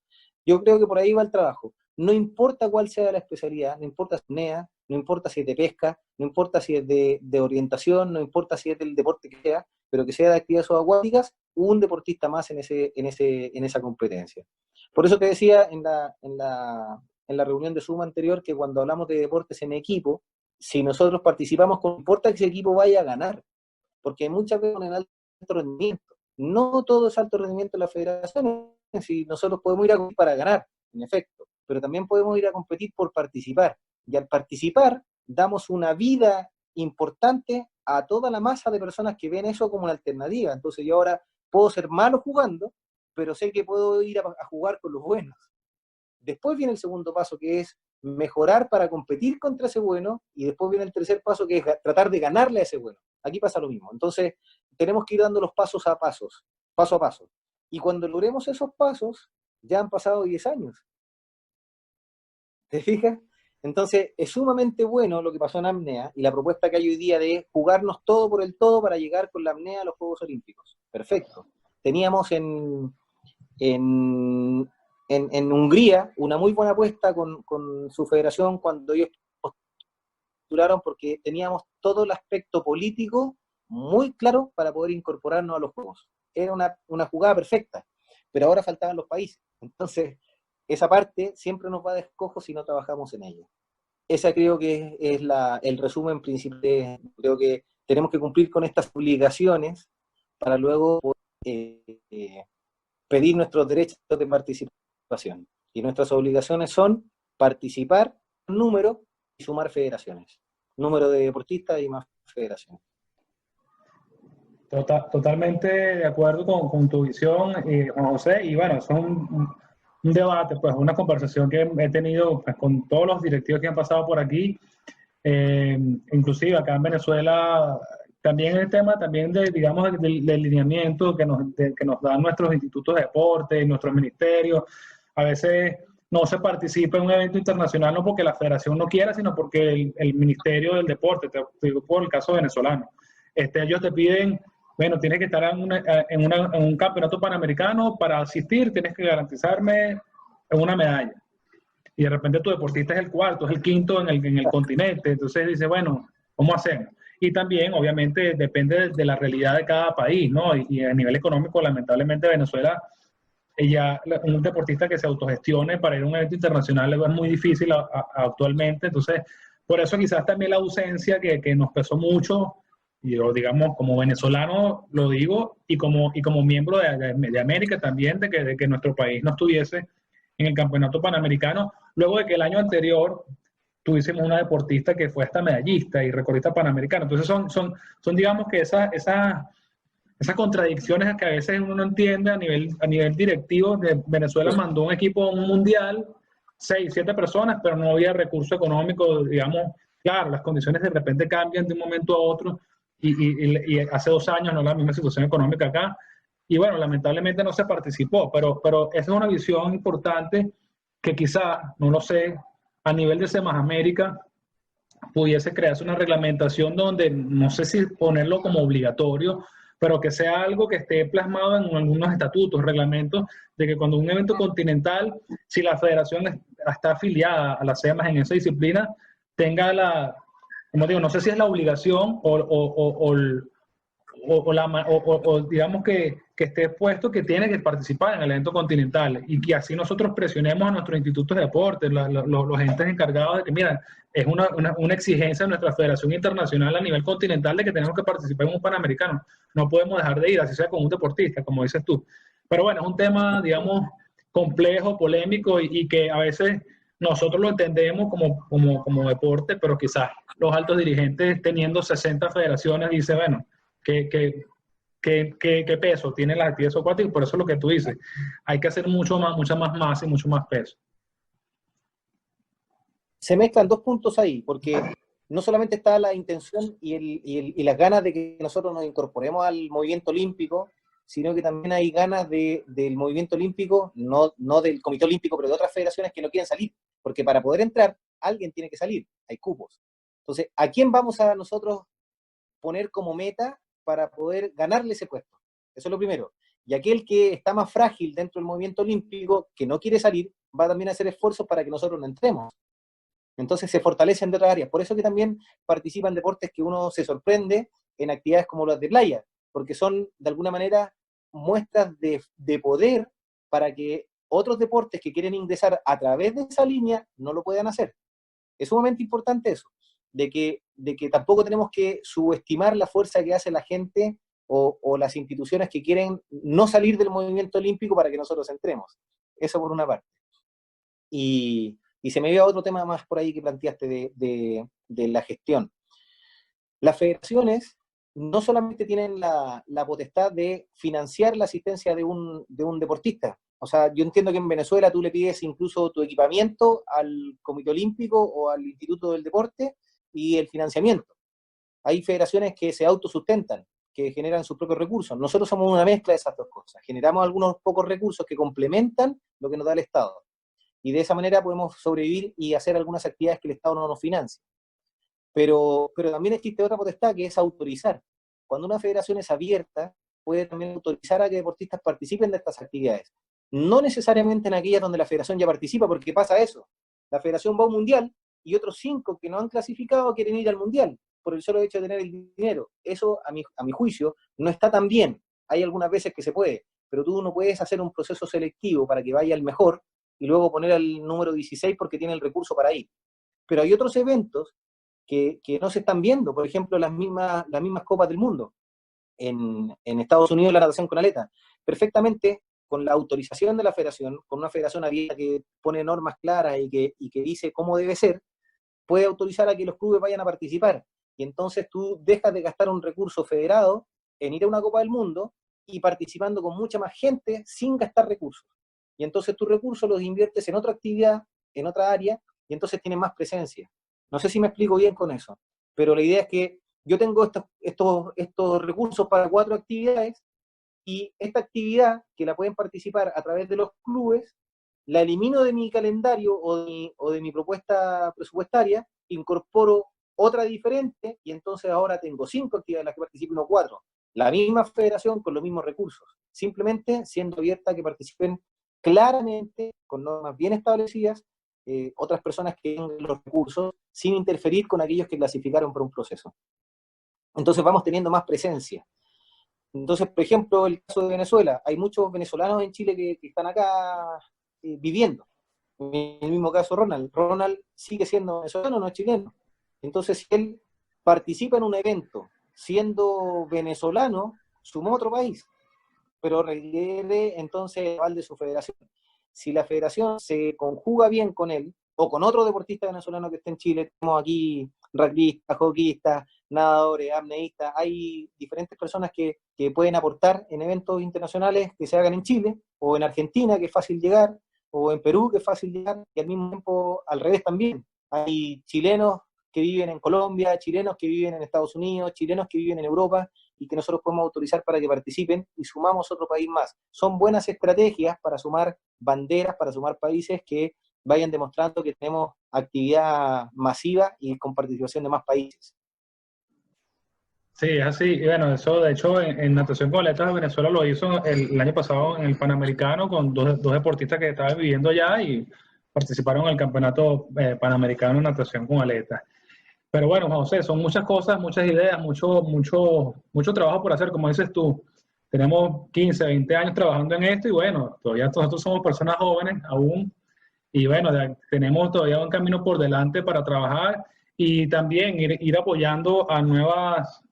Yo creo que por ahí va el trabajo. No importa cuál sea la especialidad, no importa si es NEA, no importa si es de pesca, no importa si es de orientación, no importa si es del deporte que sea, pero que sea de actividades subacuáticas, un deportista más en esa competencia. Por eso te decía en la reunión de Suma anterior que cuando hablamos de deportes en equipo, si nosotros participamos, no importa que ese equipo vaya a ganar, porque muchas veces en alto rendimiento. No todo es alto rendimiento en la federación, si nosotros podemos ir a competir para ganar, en efecto, pero también podemos ir a competir por participar. Y al participar, damos una vida importante a toda la masa de personas que ven eso como una alternativa. Entonces yo ahora puedo ser malo jugando, pero sé que puedo ir a jugar con los buenos. Después viene el segundo paso, que es mejorar para competir contra ese bueno, y después viene el tercer paso, que es tratar de ganarle a ese bueno. Aquí pasa lo mismo. Entonces, tenemos que ir dando los paso a paso. Y cuando logremos esos pasos, ya han pasado 10 años. ¿Te fijas? Entonces, es sumamente bueno lo que pasó en apnea y la propuesta que hay hoy día de jugarnos todo por el todo para llegar con la apnea a los Juegos Olímpicos. Perfecto. Teníamos en Hungría una muy buena apuesta con su federación cuando ellos postularon, porque teníamos todo el aspecto político muy claro para poder incorporarnos a los Juegos. era una jugada perfecta, pero ahora faltaban los países. Entonces, esa parte siempre nos va a descojo si no trabajamos en ella. Esa creo que es el resumen principal. Creo que tenemos que cumplir con estas obligaciones para luego poder, pedir nuestros derechos de participación. Y nuestras obligaciones son participar en número y sumar federaciones. Número de deportistas y más federaciones.
Totalmente de acuerdo con tu visión, Juan José, y bueno, eso es un debate, pues una conversación que he tenido pues, con todos los directivos que han pasado por aquí, inclusive acá en Venezuela, también el tema también de, digamos, del lineamiento que nos dan nuestros institutos de deporte y nuestros ministerios. A veces no se participa en un evento internacional no porque la federación no quiera, sino porque el Ministerio del Deporte, te digo por el caso venezolano, ellos te piden, bueno, tienes que estar en un campeonato panamericano, para asistir tienes que garantizarme una medalla. Y de repente tu deportista es el cuarto, es el quinto en el continente, entonces dice, bueno, ¿cómo hacemos? Y también, obviamente, depende de la realidad de cada país, ¿no? Y a nivel económico, lamentablemente, Venezuela, ya un deportista que se autogestione para ir a un evento internacional es muy difícil actualmente, entonces, por eso quizás también la ausencia que nos pesó mucho, y yo, digamos, como venezolano lo digo, y como miembro de América también, de que nuestro país no estuviese en el campeonato panamericano, luego de que el año anterior tuviésemos una deportista que fue hasta medallista y recordista panamericano. Entonces son digamos que esas contradicciones que a veces uno no entiende a nivel directivo. De Venezuela mandó un equipo a un mundial, 6, 7 personas, pero no había recurso económico, digamos. Claro, las condiciones de repente cambian de un momento a otro, y hace 2 años no es la misma situación económica acá, y bueno, lamentablemente no se participó, pero esa es una visión importante que quizás, no lo sé, a nivel de Semas América pudiese crearse una reglamentación donde, no sé si ponerlo como obligatorio, pero que sea algo que esté plasmado en algunos estatutos, reglamentos, de que cuando un evento continental, si la federación está afiliada a las SEMAS en esa disciplina, tenga como digo, no sé si es la obligación o digamos que esté puesto que tiene que participar en el evento continental, y que así nosotros presionemos a nuestros institutos de deporte, los entes encargados de que, mira, es una exigencia de nuestra Federación Internacional a nivel continental de que tenemos que participar en un Panamericano. No podemos dejar de ir, así sea con un deportista, como dices tú. Pero bueno, es un tema, digamos, complejo, polémico, y que a veces nosotros lo entendemos como deporte, pero quizás los altos dirigentes, teniendo 60 federaciones, dicen, bueno, ¿qué peso tiene la actividad acuática? Y por eso es lo que tú dices, hay que hacer mucha más masa y mucho más peso.
Se mezclan 2 puntos ahí, porque no solamente está la intención y las ganas de que nosotros nos incorporemos al movimiento olímpico, sino que también hay ganas del movimiento olímpico, no del Comité Olímpico, pero de otras federaciones que no quieren salir, porque para poder entrar, alguien tiene que salir, hay cupos. Entonces, ¿a quién vamos a nosotros poner como meta para poder ganarle ese puesto? Eso es lo primero. Y aquel que está más frágil dentro del movimiento olímpico, que no quiere salir, va también a hacer esfuerzos para que nosotros no entremos. Entonces se fortalecen de otras áreas. Por eso que también participan deportes que uno se sorprende en actividades como las de playa, porque son de alguna manera muestras de poder para que otros deportes que quieren ingresar a través de esa línea no lo puedan hacer. Es sumamente importante eso, de que tampoco tenemos que subestimar la fuerza que hace la gente o las instituciones que quieren no salir del movimiento olímpico para que nosotros entremos. Eso por una parte. Y se me dio otro tema más por ahí que planteaste de la gestión. Las federaciones no solamente tienen la potestad de financiar la asistencia de un deportista. O sea, yo entiendo que en Venezuela tú le pides incluso tu equipamiento al Comité Olímpico o al Instituto del Deporte y el financiamiento. Hay federaciones que se autosustentan, que generan sus propios recursos. Nosotros somos una mezcla de esas dos cosas. Generamos algunos pocos recursos que complementan lo que nos da el Estado. Y de esa manera podemos sobrevivir y hacer algunas actividades que el Estado no nos financia. Pero también existe otra potestad, que es autorizar. Cuando una federación es abierta, puede también autorizar a que deportistas participen de estas actividades. No necesariamente en aquellas donde la federación ya participa, porque pasa eso. La federación va a un mundial y otros 5 que no han clasificado quieren ir al mundial por el solo hecho de tener el dinero. Eso, a mi juicio, no está tan bien, hay algunas veces que se puede, pero tú no puedes hacer un proceso selectivo para que vaya el mejor y luego poner al número 16 porque tiene el recurso para ir. Pero hay otros eventos que no se están viendo, por ejemplo, las mismas Copas del Mundo. En Estados Unidos la natación con aleta, perfectamente con la autorización de la federación, con una federación abierta que pone normas claras y que dice cómo debe ser, puede autorizar a que los clubes vayan a participar. Y entonces tú dejas de gastar un recurso federado en ir a una Copa del Mundo y participando con mucha más gente sin gastar recursos. Y entonces tus recursos los inviertes en otra actividad, en otra área, y entonces tienes más presencia. No sé si me explico bien con eso, pero la idea es que yo tengo estos recursos para 4 actividades y esta actividad, que la pueden participar a través de los clubes, la elimino de mi calendario o de mi propuesta presupuestaria, incorporo otra diferente y entonces ahora tengo 5 actividades en las que participo y no 4. La misma federación con los mismos recursos, simplemente siendo abierta a que participen claramente, con normas bien establecidas, otras personas que tengan los recursos, sin interferir con aquellos que clasificaron por un proceso. Entonces vamos teniendo más presencia. Entonces, por ejemplo, el caso de Venezuela, hay muchos venezolanos en Chile que están acá viviendo. En el mismo caso Ronald sigue siendo venezolano, no es chileno. Entonces, si él participa en un evento siendo venezolano, sumó a otro país, pero requiere entonces el aval de su federación. Si la federación se conjuga bien con él, o con otro deportista venezolano que esté en Chile, tenemos aquí rugbyistas, hockeyistas, nadadores, apneístas, hay diferentes personas que pueden aportar en eventos internacionales que se hagan en Chile, o en Argentina, que es fácil llegar, o en Perú, que es fácil llegar, y al mismo tiempo al revés también. Hay chilenos que viven en Colombia, chilenos que viven en Estados Unidos, chilenos que viven en Europa, y que nosotros podemos autorizar para que participen, y sumamos otro país más. Son buenas estrategias para sumar banderas, para sumar países que vayan demostrando que tenemos actividad masiva y con participación de más países.
Sí, es así. Y bueno, eso de hecho en natación con aletas Venezuela lo hizo el año pasado en el Panamericano con dos deportistas que estaban viviendo allá y participaron en el Campeonato Panamericano en natación con aletas. Pero bueno, José, son muchas cosas, muchas ideas, mucho trabajo por hacer, como dices tú. Tenemos 15, 20 años trabajando en esto y bueno, todavía nosotros somos personas jóvenes aún y bueno, tenemos todavía un camino por delante para trabajar y también ir apoyando a nuevas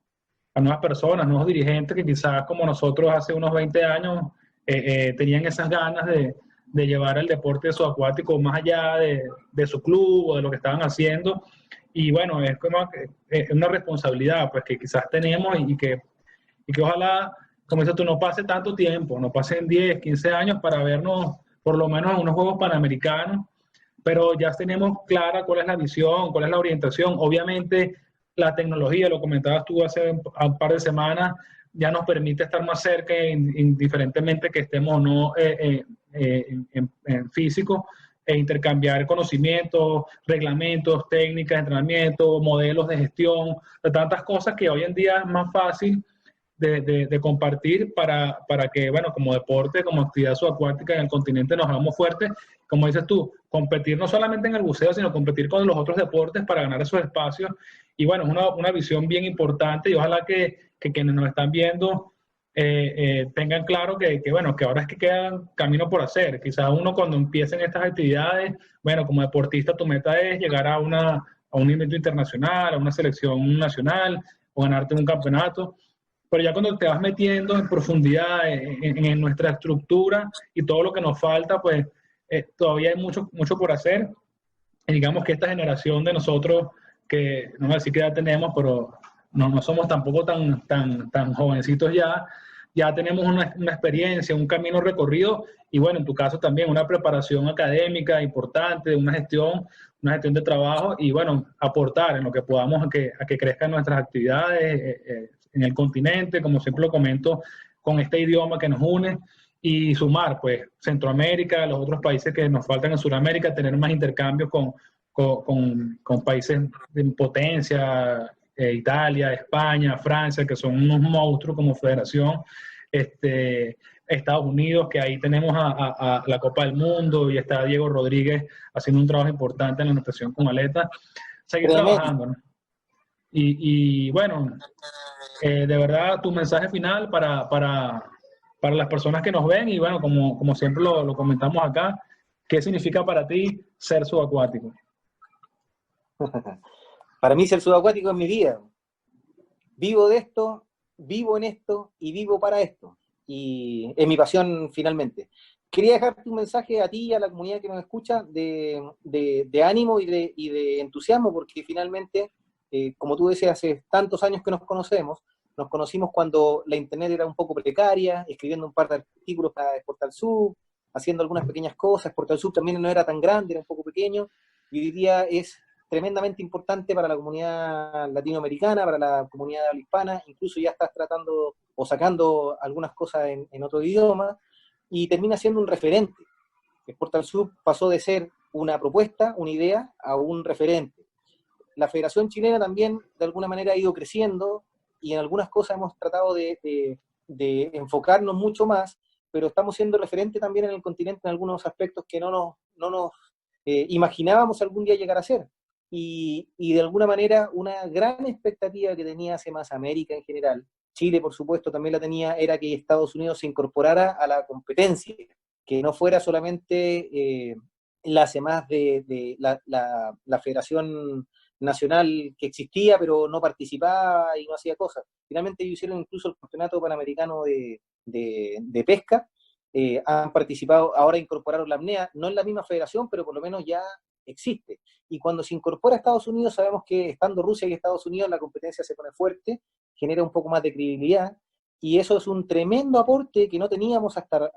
personas, nuevos dirigentes que quizás como nosotros hace unos 20 años tenían esas ganas de llevar el deporte subacuático más allá de su club o de lo que estaban haciendo. Y bueno, es como una responsabilidad pues que quizás tenemos y que ojalá, como dices tú, no pase tanto tiempo, no pasen 10, 15 años para vernos por lo menos en unos Juegos Panamericanos, pero ya tenemos clara cuál es la visión, cuál es la orientación. Obviamente la tecnología, lo comentabas tú hace un par de semanas, ya nos permite estar más cerca, indiferentemente que estemos o no en físico, e intercambiar conocimientos, reglamentos, técnicas, entrenamiento, modelos de gestión, de tantas cosas que hoy en día es más fácil de compartir para que, bueno, como deporte, como actividad subacuática en el continente nos hagamos fuertes, como dices tú, competir no solamente en el buceo, sino competir con los otros deportes para ganar esos espacios. Y bueno, es una visión bien importante y ojalá que quienes nos están viendo tengan claro bueno, que ahora es que quedan camino por hacer. Quizás uno cuando empiecen estas actividades, bueno, como deportista tu meta es llegar a un evento internacional, a una selección nacional o ganarte un campeonato. Pero ya cuando te vas metiendo en profundidad en nuestra estructura y todo lo que nos falta, pues todavía hay mucho por hacer. Y digamos que esta generación de nosotros, que no sé si qué edad tenemos, pero no somos tampoco tan jovencitos ya tenemos una experiencia, un camino recorrido y bueno, en tu caso también una preparación académica importante, una gestión de trabajo y bueno, aportar en lo que podamos a que crezcan nuestras actividades en el continente, como siempre lo comento, con este idioma que nos une y sumar pues Centroamérica, los otros países que nos faltan en Sudamérica, tener más intercambios con países de potencia, Italia, España, Francia, que son unos monstruos como federación, Estados Unidos, que ahí tenemos a la Copa del Mundo y está Diego Rodríguez haciendo un trabajo importante en la natación con aletas. Seguir trabajando, ¿no? Y bueno, De verdad, tu mensaje final para las personas que nos ven y bueno, como siempre lo comentamos acá, ¿qué significa para ti ser subacuático?
Para mí ser subacuático es mi vida. Vivo de esto, vivo en esto y vivo para esto. Y es mi pasión finalmente. Quería dejarte un mensaje a ti y a la comunidad que nos escucha de ánimo y de entusiasmo, porque finalmente, como tú decías, hace tantos años que nos conocimos cuando la internet era un poco precaria, escribiendo un par de artículos para Portal Sub, haciendo algunas pequeñas cosas. Portal Sub también no era tan grande, era un poco pequeño, y hoy día es tremendamente importante para la comunidad latinoamericana, para la comunidad hispana, incluso ya estás tratando o sacando algunas cosas en otro idioma, y termina siendo un referente. Portal Sub pasó de ser una propuesta, una idea, a un referente. La Federación Chilena también, de alguna manera, ha ido creciendo, y en algunas cosas hemos tratado de enfocarnos mucho más, pero estamos siendo referente también en el continente en algunos aspectos que no nos imaginábamos algún día llegar a ser. Y de alguna manera una gran expectativa que tenía hace más América en general, Chile por supuesto también la tenía, era que Estados Unidos se incorporara a la competencia, que no fuera solamente la CEMAS de la Federación Nacional que existía, pero no participaba y no hacía cosas. Finalmente ellos hicieron incluso el Campeonato Panamericano de Pesca, han participado, ahora incorporaron la apnea, no en la misma federación, pero por lo menos ya existe. Y cuando se incorpora a Estados Unidos, sabemos que estando Rusia y Estados Unidos, la competencia se pone fuerte, genera un poco más de credibilidad, y eso es un tremendo aporte que no teníamos hasta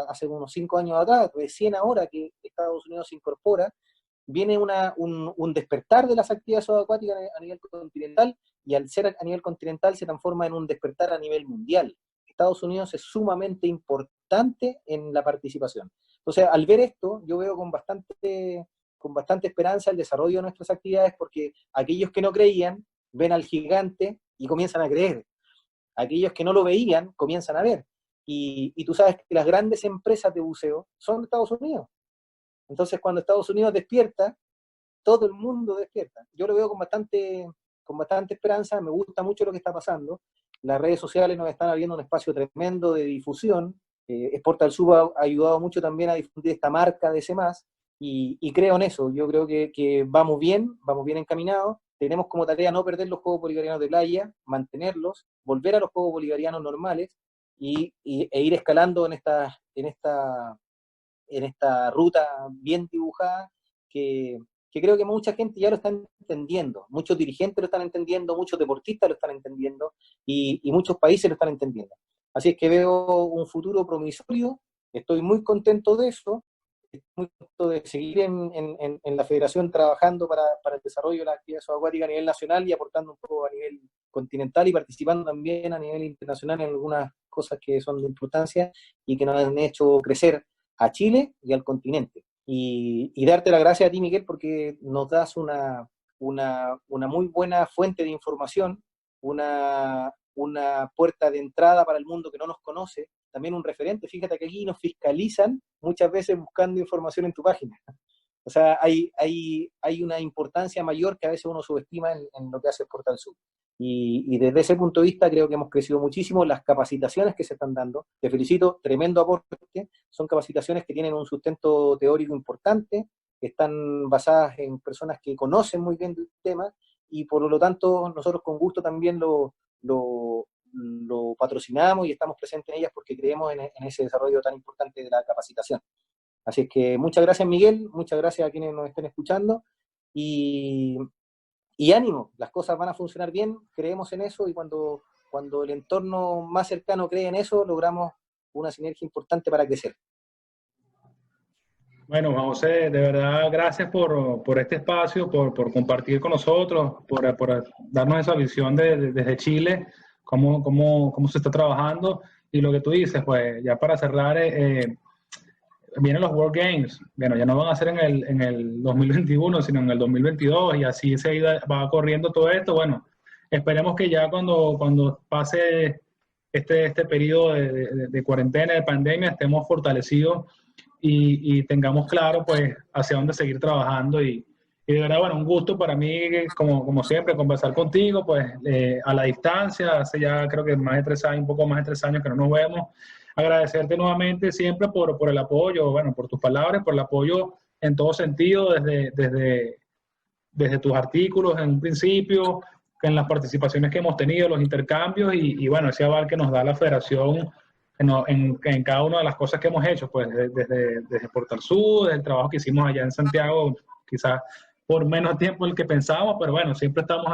hace unos 5 años atrás. Recién ahora que Estados Unidos se incorpora, viene un despertar de las actividades subacuáticas a nivel continental, y al ser a nivel continental se transforma en un despertar a nivel mundial. Estados Unidos es sumamente importante en la participación. Entonces, al ver esto, yo veo con bastante esperanza el desarrollo de nuestras actividades, porque aquellos que no creían ven al gigante y comienzan a creer. Aquellos que no lo veían comienzan a ver. Y tú sabes que las grandes empresas de buceo son de Estados Unidos. Entonces, cuando Estados Unidos despierta, todo el mundo despierta. Yo lo veo con bastante esperanza, me gusta mucho lo que está pasando. Las redes sociales nos están abriendo un espacio tremendo de difusión. Portal Sub ha ayudado mucho también a difundir esta marca de CEMAS, y creo en eso. Yo creo que vamos bien encaminados. Tenemos como tarea no perder los Juegos Bolivarianos de playa, mantenerlos, volver a los Juegos Bolivarianos normales e ir escalando en esta ruta bien dibujada que creo que mucha gente ya lo está entendiendo, muchos dirigentes lo están entendiendo, muchos deportistas lo están entendiendo, y muchos países lo están entendiendo. Así es que veo un futuro promisorio, estoy muy contento de eso, estoy muy contento de seguir en la federación trabajando para el desarrollo de la actividad subacuática a nivel nacional y aportando un poco a nivel continental y participando también a nivel internacional en algunas cosas que son de importancia y que nos han hecho crecer a Chile y al continente. Y darte las gracias a ti, Miguel, porque nos das una muy buena fuente de información, una puerta de entrada para el mundo que no nos conoce, también un referente. Fíjate que aquí nos fiscalizan muchas veces buscando información en tu página. O sea, hay una importancia mayor que a veces uno subestima en lo que hace el Portal Sub. Y desde ese punto de vista creo que hemos crecido muchísimo. Las capacitaciones que se están dando, te felicito, tremendo aporte. Son capacitaciones que tienen un sustento teórico importante, que están basadas en personas que conocen muy bien el tema, y por lo tanto nosotros con gusto también lo patrocinamos y estamos presentes en ellas porque creemos en ese desarrollo tan importante de la capacitación. Así es que muchas gracias, Miguel, muchas gracias a quienes nos estén escuchando, y ánimo, las cosas van a funcionar bien, creemos en eso, y cuando el entorno más cercano cree en eso, logramos una sinergia importante para crecer.
Bueno, Juan José, de verdad, gracias por este espacio, por compartir con nosotros, por darnos esa visión desde Chile, cómo se está trabajando, y lo que tú dices, pues ya para cerrar, vienen los World Games. Bueno, ya no van a ser en el 2021, sino en el 2022, y así va corriendo todo esto. Bueno, esperemos que ya cuando pase este periodo de cuarentena, de pandemia, estemos fortalecidos y tengamos claro pues hacia dónde seguir trabajando, y Y de verdad, bueno, un gusto para mí, como siempre, conversar contigo, pues a la distancia, hace ya creo que más de 3 años, un poco más de 3 años que no nos vemos. Agradecerte nuevamente siempre por el apoyo, bueno, por tus palabras, por el apoyo en todo sentido, desde tus artículos en un principio, en las participaciones que hemos tenido, los intercambios y bueno, ese aval que nos da la federación en cada una de las cosas que hemos hecho, pues desde Portal Sur, desde el trabajo que hicimos allá en Santiago, quizás por menos tiempo del que pensábamos, pero bueno, siempre estamos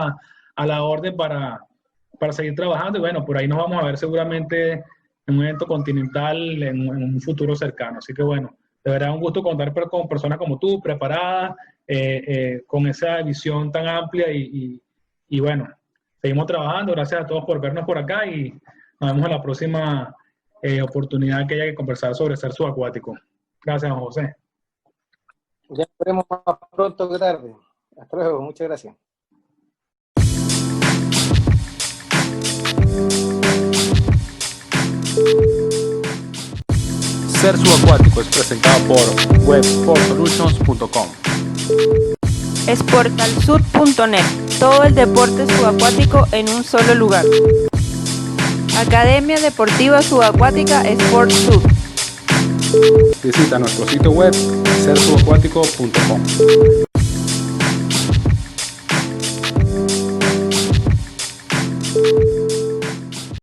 a la orden para seguir trabajando y bueno, por ahí nos vamos a ver seguramente en un evento continental en un futuro cercano. Así que bueno, de verdad un gusto contar con personas como tú, preparadas, con esa visión tan amplia y bueno, seguimos trabajando. Gracias a todos por vernos por acá y nos vemos en la próxima oportunidad que haya que conversar sobre ser subacuático. Gracias, José.
Ya nos veremos más pronto que tarde. Hasta luego, muchas gracias.
Ser subacuático es presentado por websportsolutions.com.
Sportalsud.net. Todo el deporte subacuático en un solo lugar. Academia Deportiva Subacuática Sport Sud.
Visita nuestro sitio web sersubacuático.com.